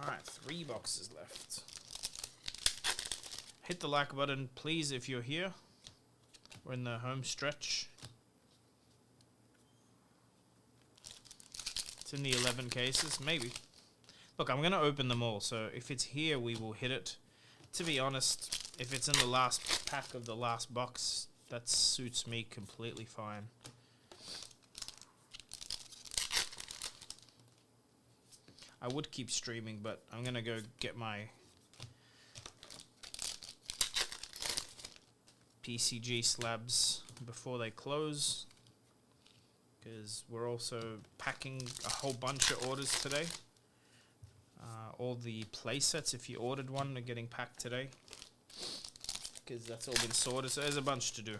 Alright, 3 boxes left. Hit the like button, please, if you're here. We're in the home stretch. It's in the 11 cases, maybe. Look, I'm going to open them all, so if it's here, we will hit it. To be honest, if it's in the last pack of the last box, that suits me completely fine. I would keep streaming, but I'm going to go get my PCG slabs before they close, because we're also packing a whole bunch of orders today. All the play sets, if you ordered one, are getting packed today, because that's all been sorted, so there's a bunch to do.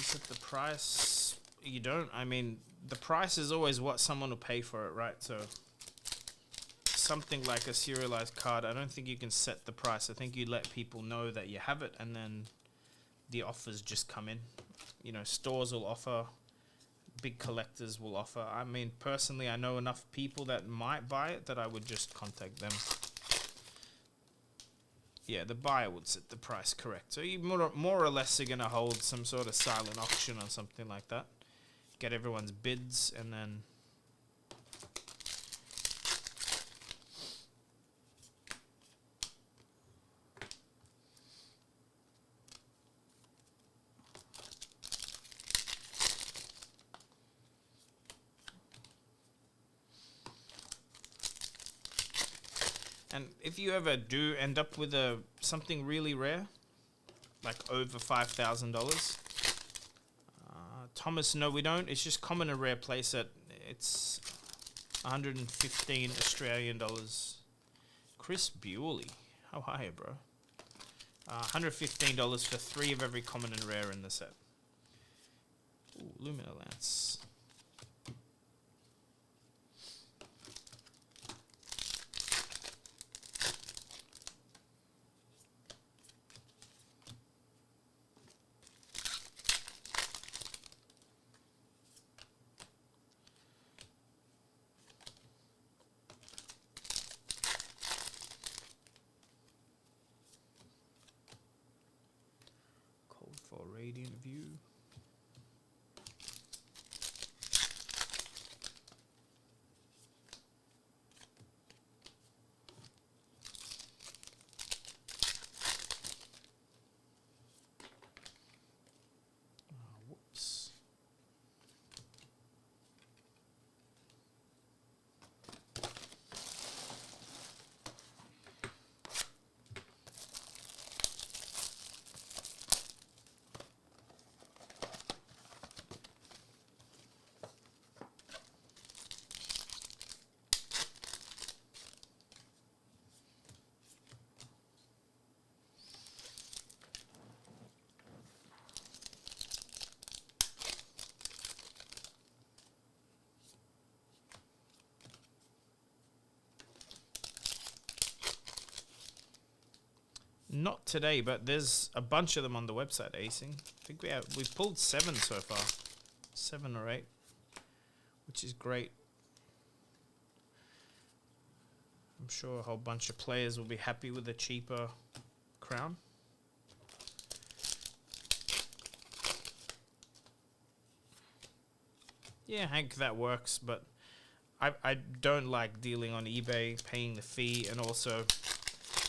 set the price. You don't. I mean, the price is always what someone will pay for it, right? So something like a serialized card, I don't think you can set the price. I think you let people know that you have it, and then the offers just come in. You know, stores will offer, big collectors will offer. I mean, personally, I know enough people that might buy it that I would just contact them. Yeah, the buyer would set the price, correct. So you more or less are going to hold some sort of silent auction or something like that. Get everyone's bids, and then and if you ever do end up with something really rare, like over $5,000, Thomas, no, we don't. It's just common and rare playset. It's 115 Australian dollars. Chris Bewley, how are you, bro? $115 for 3 of every common and rare in the set. Ooh, Lumina Lance. For Radiant View. Whoops. Not today, but there's a bunch of them on the website, Acing. I think we've pulled 7 so far. 7 or 8. Which is great. I'm sure a whole bunch of players will be happy with a cheaper crown. Yeah, Hank, that works, but I don't like dealing on eBay, paying the fee, and also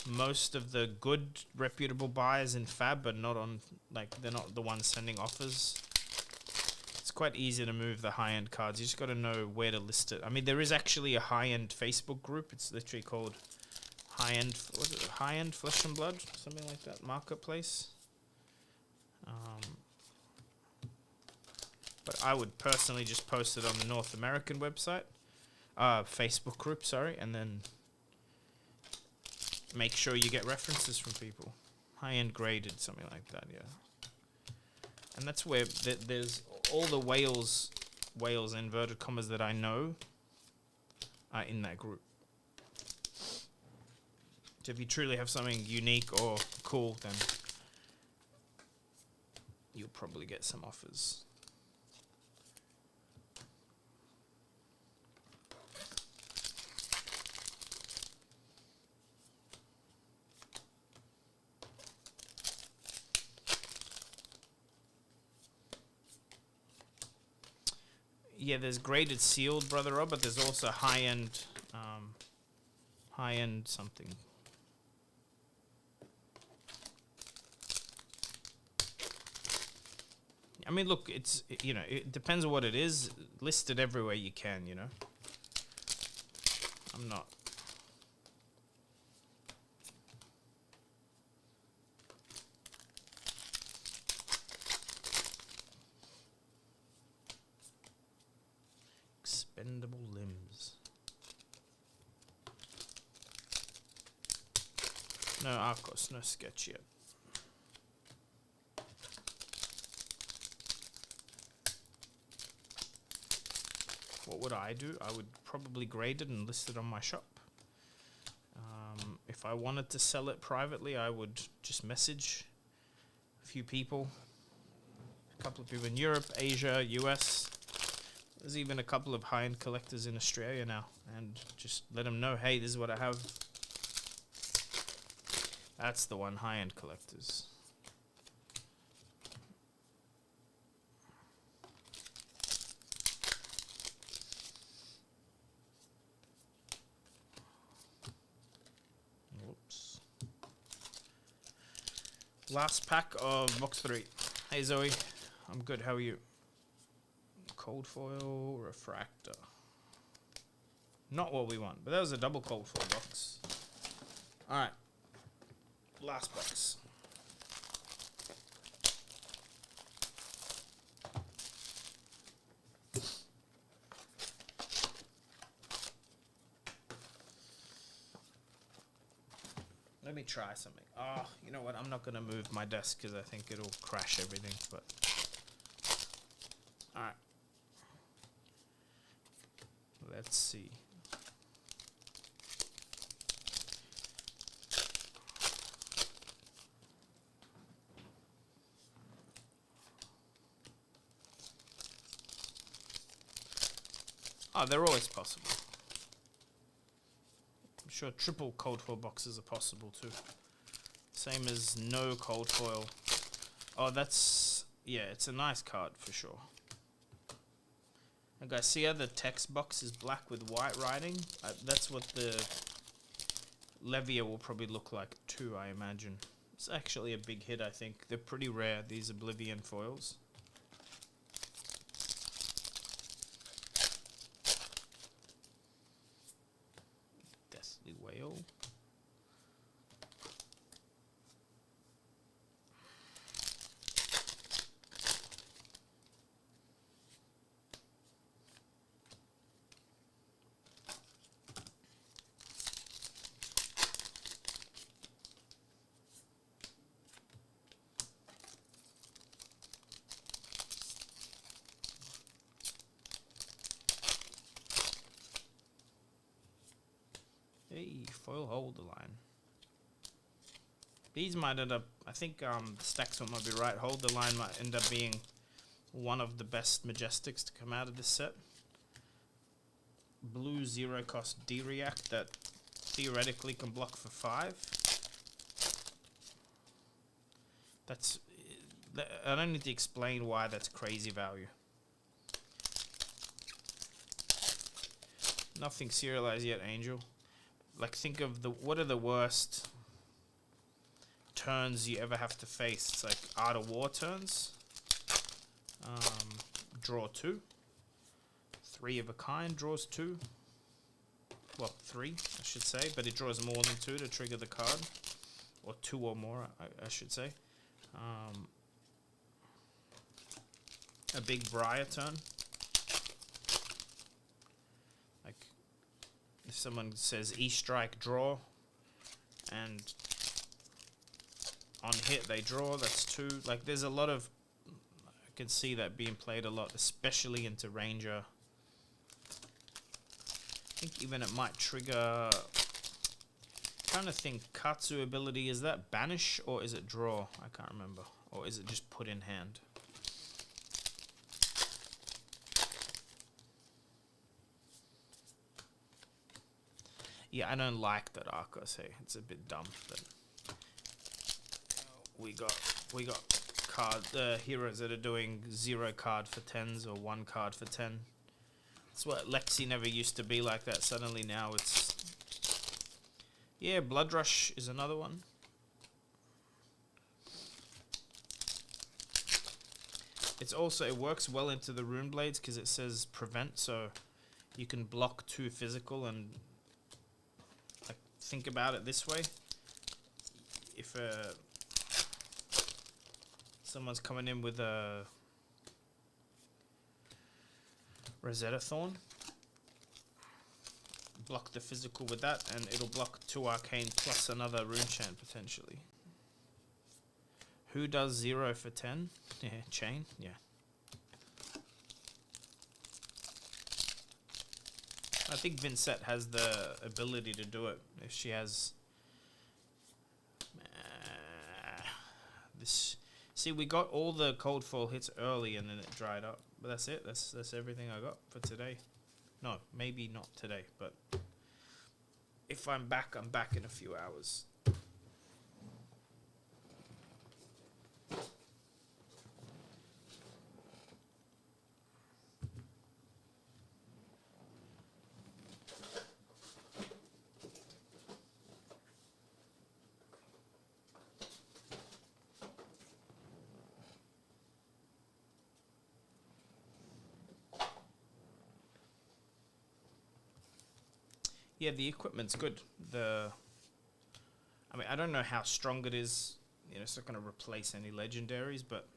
most of the good reputable buyers in Fab are not on, like, they're not the ones sending offers. It's quite easy to move the high-end cards. You just got to know where to list it. I mean, there is actually a high-end Facebook group. It's literally called high-end, what is it? High-end Flesh and Blood, something like that, marketplace. But I would personally just post it on the North American website, Facebook group, sorry, and then make sure you get references from people. High-end graded, something like that, yeah. And that's where there's all the whales inverted commas that I know are in that group. So if you truly have something unique or cool, then you'll probably get some offers. Yeah, there's graded sealed, Brother Rob, but there's also high-end something. I mean, look, it's, you know, it depends on what it is. List it everywhere you can, you know. I'm not. Expendable limbs. No Arcos, no sketch yet. what would I do? I would probably grade it and list it on my shop. If I wanted to sell it privately, I would just message a few people, a couple of people in Europe, Asia, US. There's even a couple of high-end collectors in Australia now, and just let them know, hey, this is what I have. That's the one, high-end collectors. Whoops. Last pack of box 3. Hey Zoe, I'm good, how are you? Cold foil refractor. Not what we want, but that was a double cold foil box. Alright. Last box. Let me try something. Oh, you know what? I'm not going to move my desk because I think it'll crash everything, but... Alright. Let's see. Oh, they're always possible. I'm sure triple cold foil boxes are possible too. Same as no cold foil. Oh, that's... yeah, it's a nice card for sure. And guys, see how the text box is black with white writing? That's what the Levia will probably look like too, I imagine. It's actually a big hit, I think. They're pretty rare, these Oblivion foils. Deathly Whale. Hey, foil holder line. These might end up, I think the stacks one might be right. Holder line might end up being one of the best Majestics to come out of this set. Blue 0 cost D-React that theoretically can block for 5. That's... I don't need to explain why that's crazy value. Nothing serialized yet, Angel. Like, think of what are the worst turns you ever have to face? It's like Art of War turns. Draw 2. 3 of a kind draws 2. Well, 3, I should say, but it draws more than 2 to trigger the card. Or 2 or more, I should say. A big Briar turn. If someone says E-strike draw, and on hit they draw, that's 2. Like, there's a lot of... I can see that being played a lot, especially into Ranger. I think even it might trigger... I'm trying to think, Katsu ability, is that banish or is it draw? I can't remember. Or is it just put in hand? Yeah, I don't like that Arcos, hey. It's a bit dumb, but we got card heroes that are doing 0 card for 10s or 1 card for 10. That's what Lexi never used to be like that. Suddenly now it's... Yeah, Blood Rush is another one. It's also, it works well into the Rune Blades because it says prevent, so you can block 2 physical and... Think about it this way. If someone's coming in with a Rosetta Thorn, block the physical with that, and it'll block 2 arcane plus another rune chant potentially. Who does 0 for 10? Yeah, Chain, yeah. I think Vincent has the ability to do it if she has this. See, we got all the cold foil hits early and then it dried up. But that's it. That's everything I got for today. No, maybe not today, but if I'm back in a few hours. Yeah, the equipment's good. I mean, I don't know how strong it is. You know, it's not going to replace any legendaries, but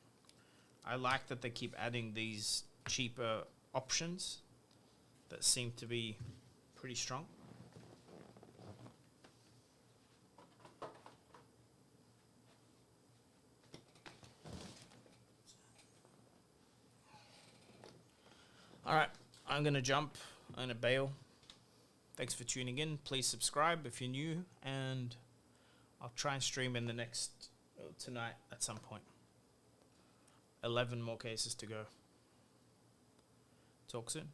I like that they keep adding these cheaper options that seem to be pretty strong. All right, I'm going to jump. I'm going to bail. Thanks for tuning in. Please subscribe if you're new, and I'll try and stream in the next tonight at some point. 11 more cases to go. Talk soon.